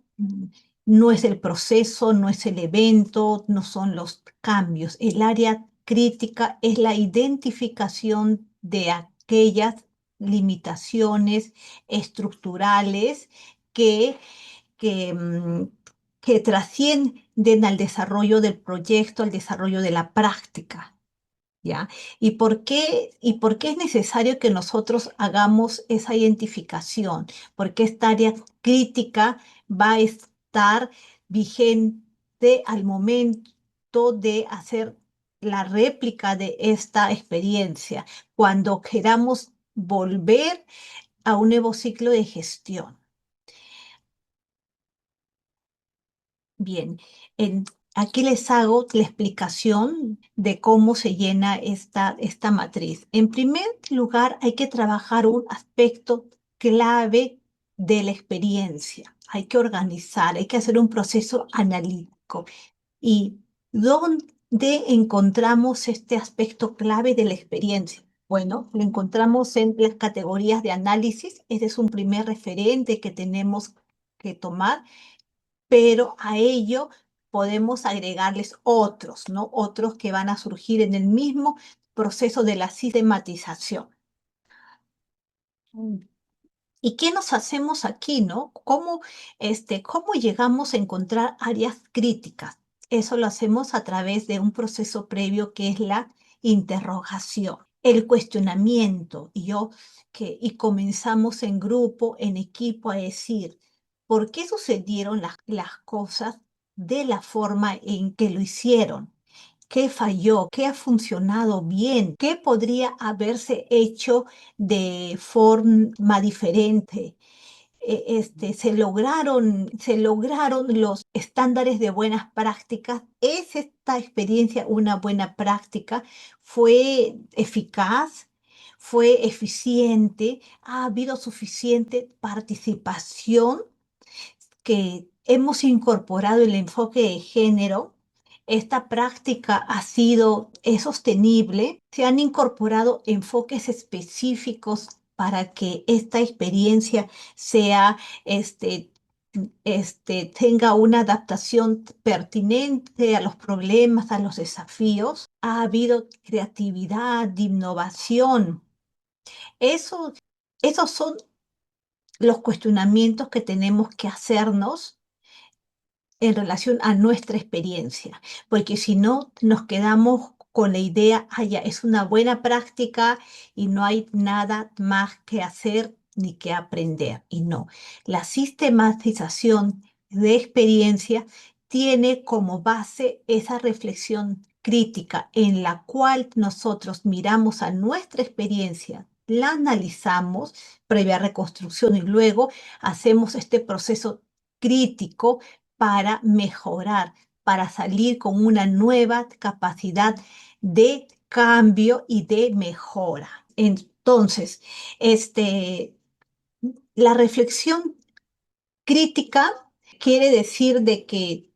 no es el proceso, no es el evento, no son los cambios. El área crítica es la identificación de aquellas limitaciones estructurales que, que, mm, que trascienden al desarrollo del proyecto, al desarrollo de la práctica. ¿Ya? ¿Y por qué es necesario que nosotros hagamos esa identificación? Porque esta área crítica va a estar vigente al momento de hacer la réplica de esta experiencia, cuando queramos volver a un nuevo ciclo de gestión. Bien, en- aquí les hago la explicación de cómo se llena esta matriz. En primer lugar, hay que trabajar un aspecto clave de la experiencia. Hay que organizar, hay que hacer un proceso analítico. ¿Y dónde encontramos este aspecto clave de la experiencia? Bueno, lo encontramos en las categorías de análisis. Ese es un primer referente que tenemos que tomar, pero a ello podemos agregarles otros, ¿no? Otros que van a surgir en el mismo proceso de la sistematización. Mm. ¿Y qué nos hacemos aquí, no? ¿Cómo llegamos a encontrar áreas críticas? Eso lo hacemos a través de un proceso previo que es la interrogación, el cuestionamiento. Y comenzamos en grupo, en equipo, a decir, ¿por qué sucedieron las cosas de la forma en que lo hicieron? ¿Qué falló? ¿Qué ha funcionado bien? ¿Qué podría haberse hecho de forma diferente? Se lograron los estándares de buenas prácticas. ¿Es esta experiencia una buena práctica? ¿Fue eficaz? ¿Fue eficiente? ¿Ha habido suficiente participación? Que hemos incorporado el enfoque de género. Esta práctica es sostenible. Se han incorporado enfoques específicos para que esta experiencia sea, tenga una adaptación pertinente a los problemas, a los desafíos. Ha habido creatividad, innovación. Eso, esos son los cuestionamientos que tenemos que hacernos en relación a nuestra experiencia, porque si no nos quedamos con la idea, ya es una buena práctica y no hay nada más que hacer ni que aprender. Y no, la sistematización de experiencia tiene como base esa reflexión crítica en la cual nosotros miramos a nuestra experiencia, la analizamos previa reconstrucción y luego hacemos este proceso crítico para mejorar, para salir con una nueva capacidad de cambio y de mejora. Entonces, la reflexión crítica quiere decir de que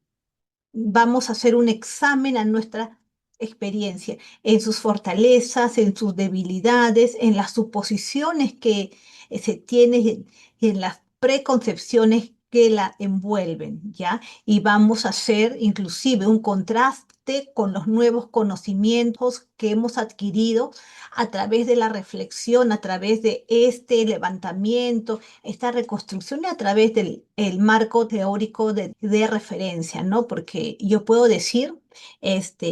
vamos a hacer un examen a nuestra experiencia, en sus fortalezas, en sus debilidades, en las suposiciones que se tienen, en las preconcepciones que la envuelven, ¿ya? Y vamos a hacer inclusive un contraste con los nuevos conocimientos que hemos adquirido a través de la reflexión, a través de este levantamiento, esta reconstrucción y a través del el marco teórico de referencia, ¿no? Porque yo puedo decir, esta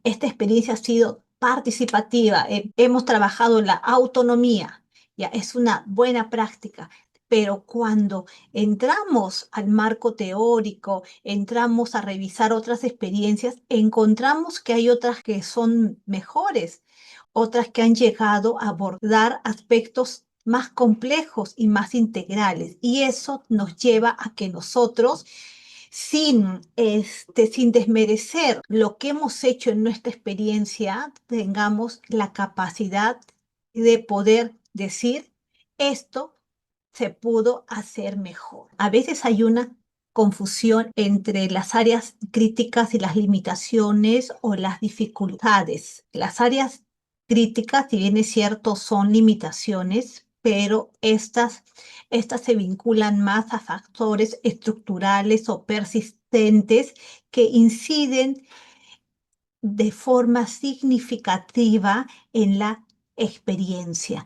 experiencia ha sido participativa, hemos trabajado en la autonomía, ya es una buena práctica. Pero cuando entramos al marco teórico, entramos a revisar otras experiencias, encontramos que hay otras que son mejores, otras que han llegado a abordar aspectos más complejos y más integrales. Y eso nos lleva a que nosotros, sin desmerecer lo que hemos hecho en nuestra experiencia, tengamos la capacidad de poder decir, esto se pudo hacer mejor. A veces hay una confusión entre las áreas críticas y las limitaciones o las dificultades. Las áreas críticas, si bien es cierto, son limitaciones, pero estas se vinculan más a factores estructurales o persistentes que inciden de forma significativa en la experiencia.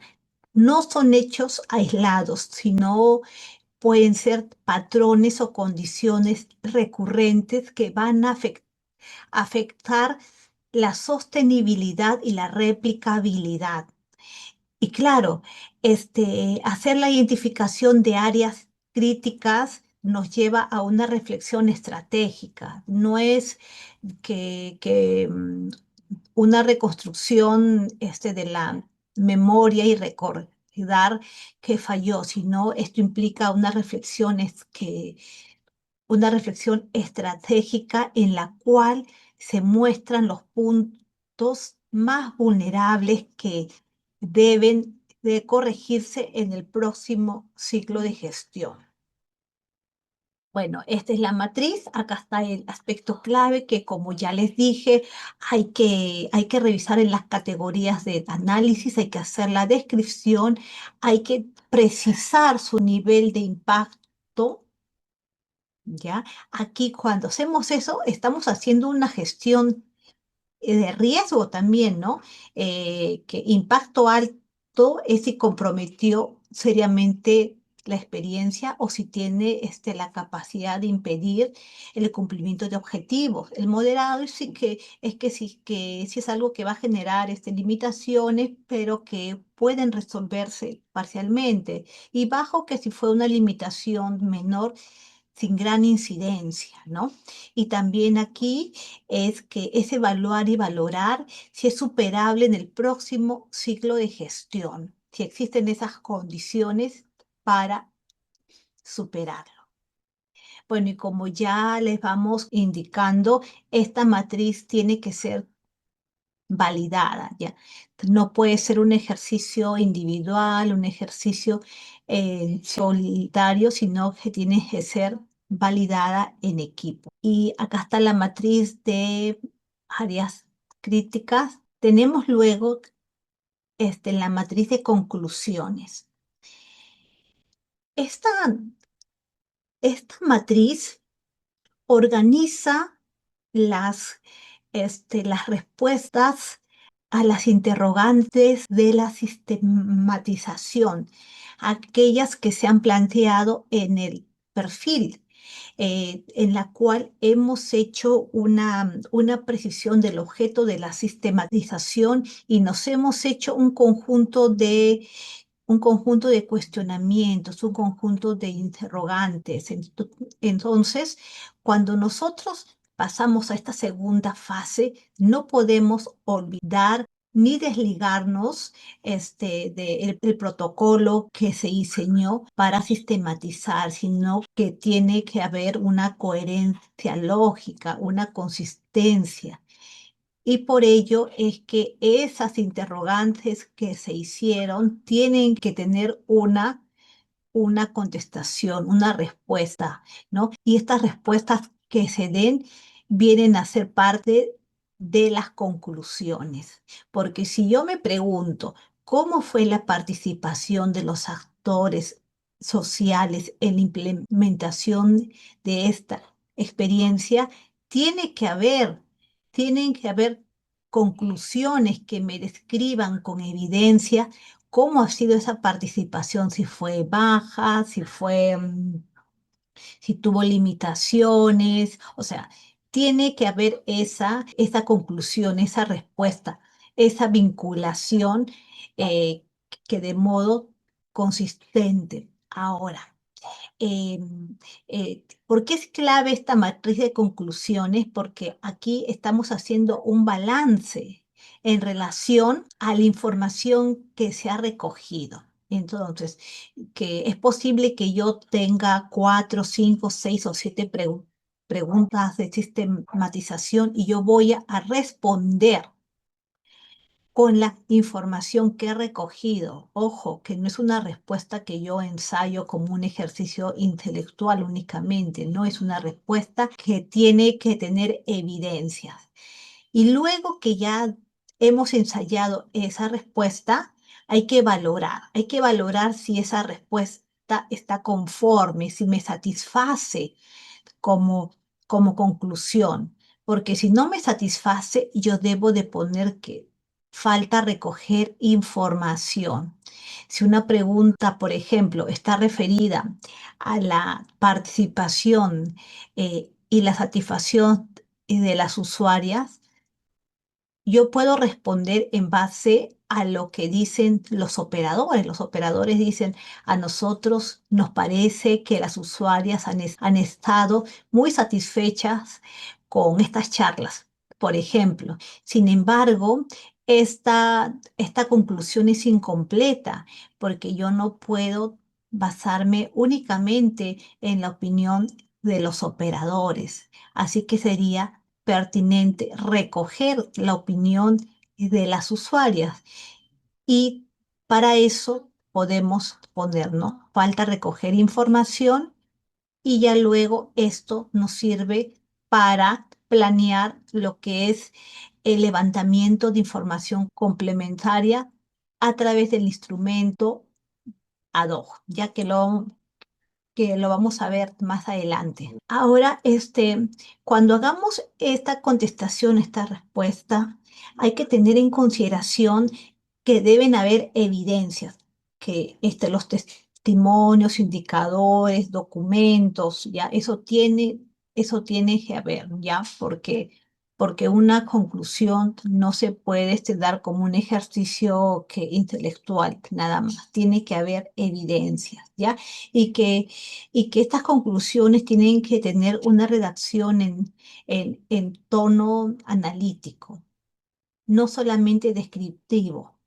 No son hechos aislados, sino pueden ser patrones o condiciones recurrentes que van a afectar la sostenibilidad y la replicabilidad. Y claro, hacer la identificación de áreas críticas nos lleva a una reflexión estratégica. No es que una reconstrucción de la memoria y recordar qué falló, sino esto implica una reflexión estratégica en la cual se muestran los puntos más vulnerables que deben de corregirse en el próximo ciclo de gestión. Bueno, esta es la matriz. Acá está el aspecto clave que, como ya les dije, hay que revisar en las categorías de análisis, hay que hacer la descripción, hay que precisar su nivel de impacto, ¿ya? Aquí, cuando hacemos eso, estamos haciendo una gestión de riesgo también, ¿no? Que impacto alto es si comprometió seriamente la experiencia o si tiene la capacidad de impedir el cumplimiento de objetivos. El moderado sí que sí es algo que va a generar limitaciones, pero que pueden resolverse parcialmente. Y bajo que si fue una limitación menor sin gran incidencia, ¿no? Y también aquí es evaluar y valorar si es superable en el próximo ciclo de gestión, si existen esas condiciones para superarlo. Bueno, y como ya les vamos indicando, esta matriz tiene que ser validada, ¿ya? No puede ser un ejercicio individual, un ejercicio solitario, sino que tiene que ser validada en equipo. Y acá está la matriz de áreas críticas. Tenemos luego la matriz de conclusiones. Esta matriz organiza las respuestas a las interrogantes de la sistematización, aquellas que se han planteado en el perfil, en la cual hemos hecho una precisión del objeto de la sistematización y nos hemos hecho un conjunto de cuestionamientos, un conjunto de interrogantes. Entonces, cuando nosotros pasamos a esta segunda fase, no podemos olvidar ni desligarnos del protocolo que se diseñó para sistematizar, sino que tiene que haber una coherencia lógica, una consistencia. Y por ello es que esas interrogantes que se hicieron tienen que tener una contestación, una respuesta, ¿no? Y estas respuestas que se den vienen a ser parte de las conclusiones. Porque si yo me pregunto cómo fue la participación de los actores sociales en la implementación de esta experiencia, tiene que haber, tienen que haber conclusiones que me describan con evidencia cómo ha sido esa participación, si fue baja, si tuvo limitaciones, o sea, tiene que haber esa conclusión, esa respuesta, esa vinculación que de modo consistente. Ahora, ¿por qué es clave esta matriz de conclusiones? Porque aquí estamos haciendo un balance en relación a la información que se ha recogido. Entonces, que es posible que yo tenga 4, 5, 6 o 7 preguntas de sistematización y yo voy a responder con la información que he recogido. Ojo, que no es una respuesta que yo ensayo como un ejercicio intelectual únicamente, no es una respuesta que tiene que tener evidencias. Y luego que ya hemos ensayado esa respuesta, hay que valorar si esa respuesta está conforme, si me satisface como, como conclusión, porque si no me satisface, yo debo de poner que falta recoger información. Si una pregunta, por ejemplo, está referida a la participación y la satisfacción de las usuarias, yo puedo responder en base a lo que dicen los operadores. Los operadores dicen, a nosotros nos parece que las usuarias han estado muy satisfechas con estas charlas, por ejemplo. Sin embargo, esta conclusión es incompleta porque yo no puedo basarme únicamente en la opinión de los operadores. Así que sería pertinente recoger la opinión de las usuarias y para eso podemos ponernos, falta recoger información y ya luego esto nos sirve para planear lo que es el levantamiento de información complementaria a través del instrumento ad hoc, ya que lo vamos a ver más adelante. Ahora, cuando hagamos esta contestación, esta respuesta, hay que tener en consideración que deben haber evidencias, que los testimonios, indicadores, documentos, ¿ya? Eso tiene que haber, ¿ya? Porque una conclusión no se puede dar como un ejercicio intelectual, nada más. Tiene que haber evidencias, ¿ya? Y que, y que estas conclusiones tienen que tener una redacción en tono analítico, no solamente descriptivo.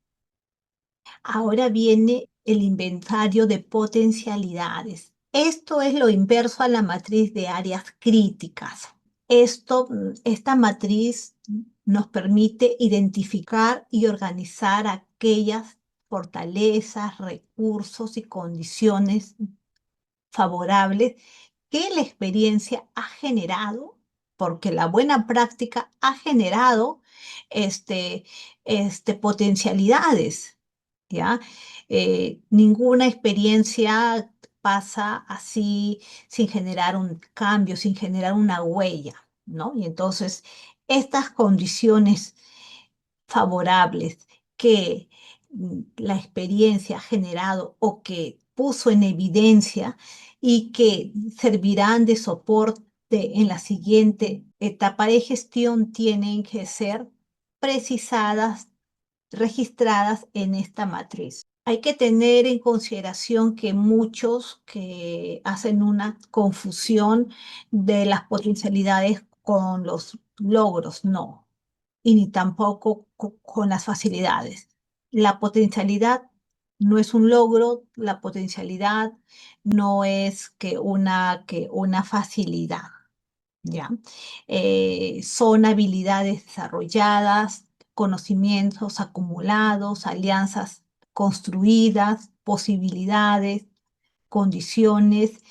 Ahora viene el inventario de potencialidades. Esto es lo inverso a la matriz de áreas críticas. Esta matriz nos permite identificar y organizar aquellas fortalezas, recursos y condiciones favorables que la experiencia ha generado, porque la buena práctica ha generado este, potencialidades, ¿ya? Ninguna experiencia pasa así sin generar un cambio, sin generar una huella, ¿no? Y entonces, estas condiciones favorables que la experiencia ha generado o que puso en evidencia y que servirán de soporte en la siguiente etapa de gestión tienen que ser precisadas, registradas en esta matriz. Hay que tener en consideración que muchos que hacen una confusión de las potencialidades con los logros, no, y ni tampoco con las facilidades. La potencialidad no es un logro, la potencialidad no es que una facilidad, ¿ya? Son habilidades desarrolladas, conocimientos acumulados, alianzas construidas, posibilidades, condiciones,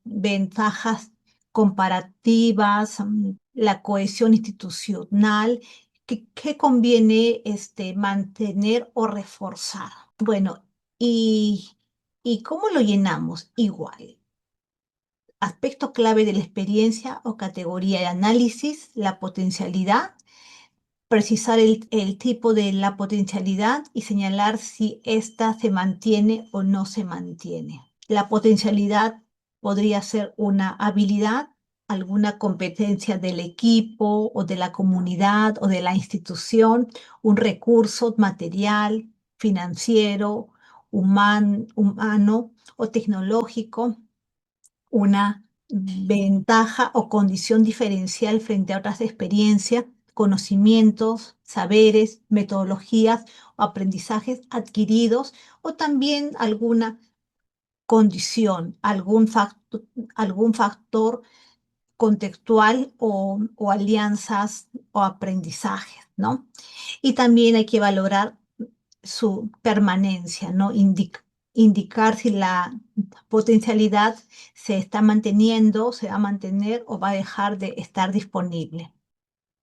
ventajas comparativas, la cohesión institucional que conviene mantener o reforzar. Bueno, ¿y, y cómo lo llenamos? Igual. Aspecto clave de la experiencia o categoría de análisis, la potencialidad, precisar el tipo de la potencialidad y señalar si ésta se mantiene o no se mantiene. La potencialidad podría ser una habilidad, alguna competencia del equipo o de la comunidad o de la institución, un recurso material, financiero, humano o tecnológico, una ventaja o condición diferencial frente a otras experiencias, conocimientos, saberes, metodologías o aprendizajes adquiridos, o también alguna condición, algún factor contextual o alianzas o aprendizajes, ¿no? Y también hay que valorar su permanencia, ¿no? Indicar si la potencialidad se está manteniendo, se va a mantener o va a dejar de estar disponible.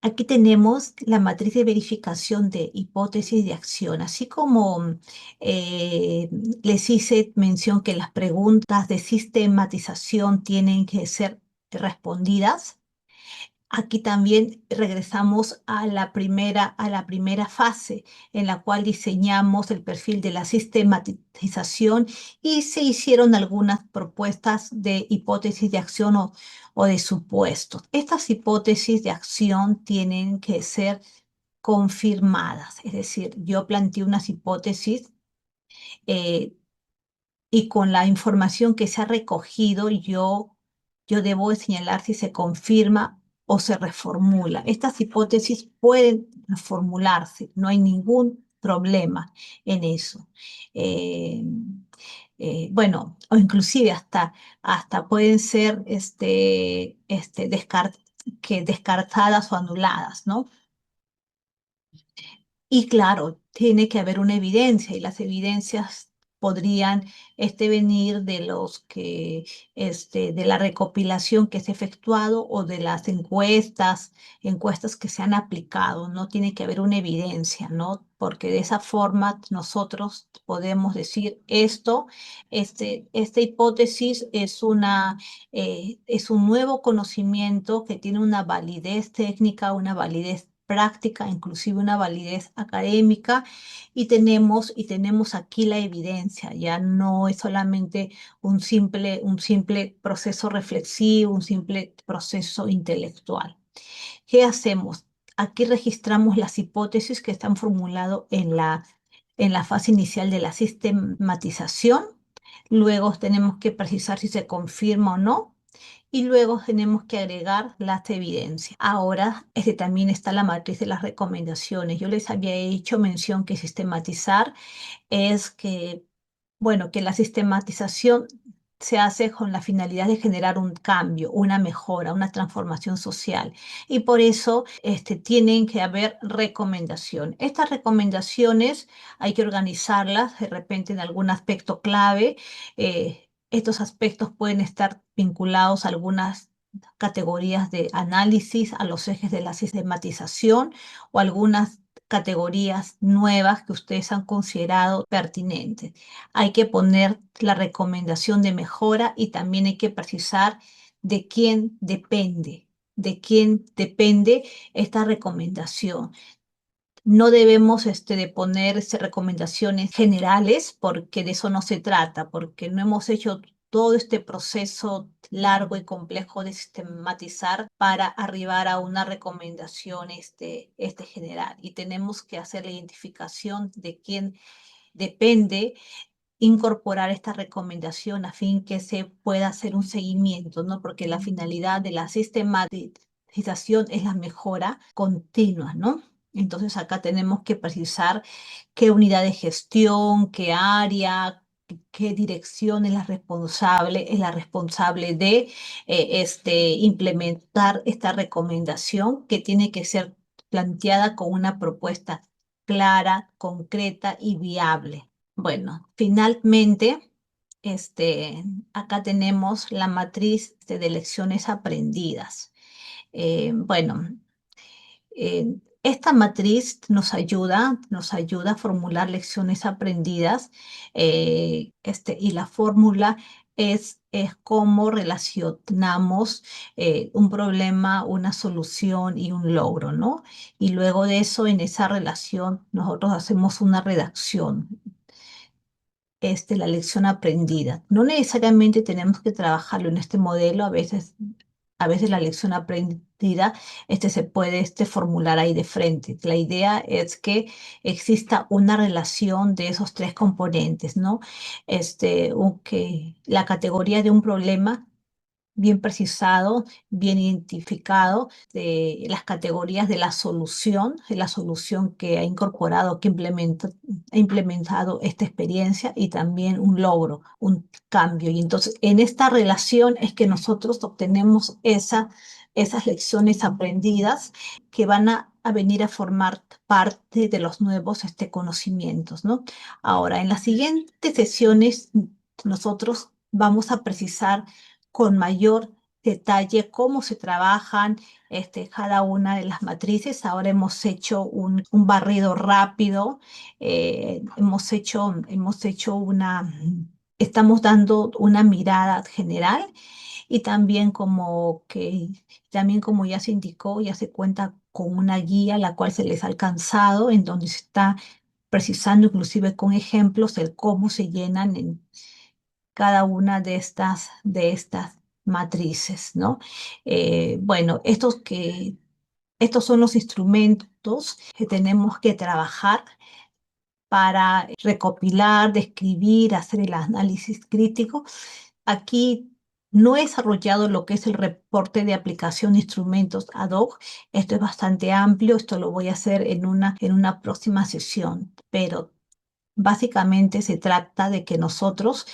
Aquí tenemos la matriz de verificación de hipótesis de acción, así como eh, les hice mención que las preguntas de sistematización tienen que ser respondidas. Aquí también regresamos a la primera fase en la cual diseñamos el perfil de la sistematización y se hicieron algunas propuestas de hipótesis de acción o de supuestos. Estas hipótesis de acción tienen que ser confirmadas, es decir, yo planteé unas hipótesis eh, y con la información que se ha recogido, yo debo señalar si se confirma o se reformula. Estas hipótesis pueden reformularse, no hay ningún problema en eso. Eh, bueno, o inclusive hasta pueden ser descartadas o anuladas, ¿no? Y claro, tiene que haber una evidencia y las evidencias podrían venir de de la recopilación que se ha efectuado o de las encuestas que se han aplicado, ¿no? Tiene que haber una evidencia, ¿no? Porque de esa forma nosotros podemos decir esta hipótesis es un nuevo conocimiento que tiene una validez técnica, una validez práctica, inclusive una validez académica, y tenemos aquí la evidencia. Ya no es solamente un simple proceso reflexivo, un simple proceso intelectual. ¿Qué hacemos? Aquí registramos las hipótesis que están formuladas en la fase inicial de la sistematización. Luego tenemos que precisar si se confirma o no. Y luego tenemos que agregar las evidencias. Ahora, también está la matriz de las recomendaciones. Yo les había hecho mención que sistematizar es que, bueno, que la sistematización se hace con la finalidad de generar un cambio, una mejora, una transformación social. Y por eso tienen que haber recomendaciones. Estas recomendaciones hay que organizarlas de repente en algún aspecto clave. Estos aspectos pueden estar vinculados a algunas categorías de análisis, a los ejes de la sistematización o algunas categorías nuevas que ustedes han considerado pertinentes. Hay que poner la recomendación de mejora y también hay que precisar de quién depende esta recomendación. No debemos de poner recomendaciones generales porque de eso no se trata, porque no hemos hecho todo este proceso largo y complejo de sistematizar para arribar a una recomendación general. Y tenemos que hacer la identificación de quién depende, incorporar esta recomendación a fin que se pueda hacer un seguimiento, ¿no? Porque la finalidad de la sistematización es la mejora continua, ¿no? Entonces acá tenemos que precisar qué unidad de gestión, qué área, qué dirección es la responsable de implementar esta recomendación que tiene que ser planteada con una propuesta clara, concreta y viable. Bueno, finalmente, acá tenemos la matriz de lecciones aprendidas. Bueno, esta matriz nos ayuda a formular lecciones aprendidas, y la fórmula es cómo relacionamos un problema, una solución y un logro, ¿no? Y luego de eso, en esa relación, nosotros hacemos una redacción, la lección aprendida. No necesariamente tenemos que trabajarlo en este modelo, a veces la lección aprendida se puede formular ahí de frente. La idea es que exista una relación de esos tres componentes, ¿no? Que la categoría de un problema bien precisado, bien identificado, de las categorías de la solución que ha incorporado, ha implementado esta experiencia y también un logro, un cambio. Y entonces en esta relación es que nosotros obtenemos esas lecciones aprendidas que van a venir a formar parte de los nuevos conocimientos, ¿no? Ahora, en las siguientes sesiones, nosotros vamos a precisar con mayor detalle cómo se trabajan cada una de las matrices. Ahora hemos hecho un barrido rápido, estamos dando una mirada general y también como ya se indicó, ya se cuenta con una guía la cual se les ha alcanzado, en donde se está precisando inclusive con ejemplos el cómo se llenan en cada una de estas matrices, ¿no? Bueno, estos son los instrumentos que tenemos que trabajar para recopilar, describir, hacer el análisis crítico. Aquí no he desarrollado lo que es el reporte de aplicación de instrumentos ad hoc. Esto es bastante amplio, esto lo voy a hacer en una próxima sesión, pero básicamente se trata de que nosotros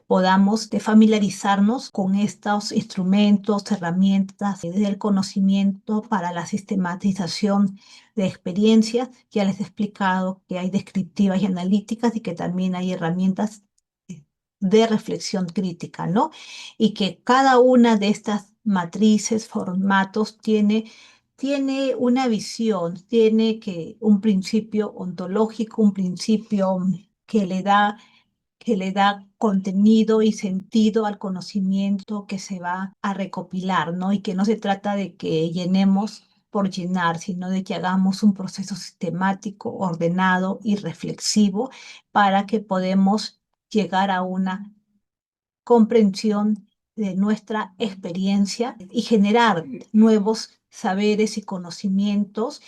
podamos familiarizarnos con estos instrumentos, herramientas del conocimiento para la sistematización de experiencias. Ya les he explicado que hay descriptivas y analíticas y que también hay herramientas de reflexión crítica, ¿no? Y que cada una de estas matrices, formatos, tiene una visión, tiene un principio ontológico, un principio que le da contenido y sentido al conocimiento que se va a recopilar, ¿no? Y que no se trata de que llenemos por llenar, sino de que hagamos un proceso sistemático, ordenado y reflexivo para que podamos llegar a una comprensión de nuestra experiencia y generar nuevos saberes y conocimientos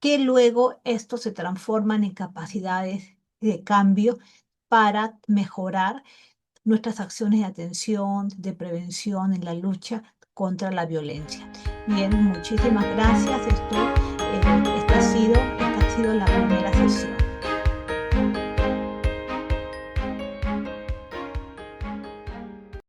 que luego estos se transforman en capacidades de cambio para mejorar nuestras acciones de atención, de prevención en la lucha contra la violencia. Bien, muchísimas gracias. Estoy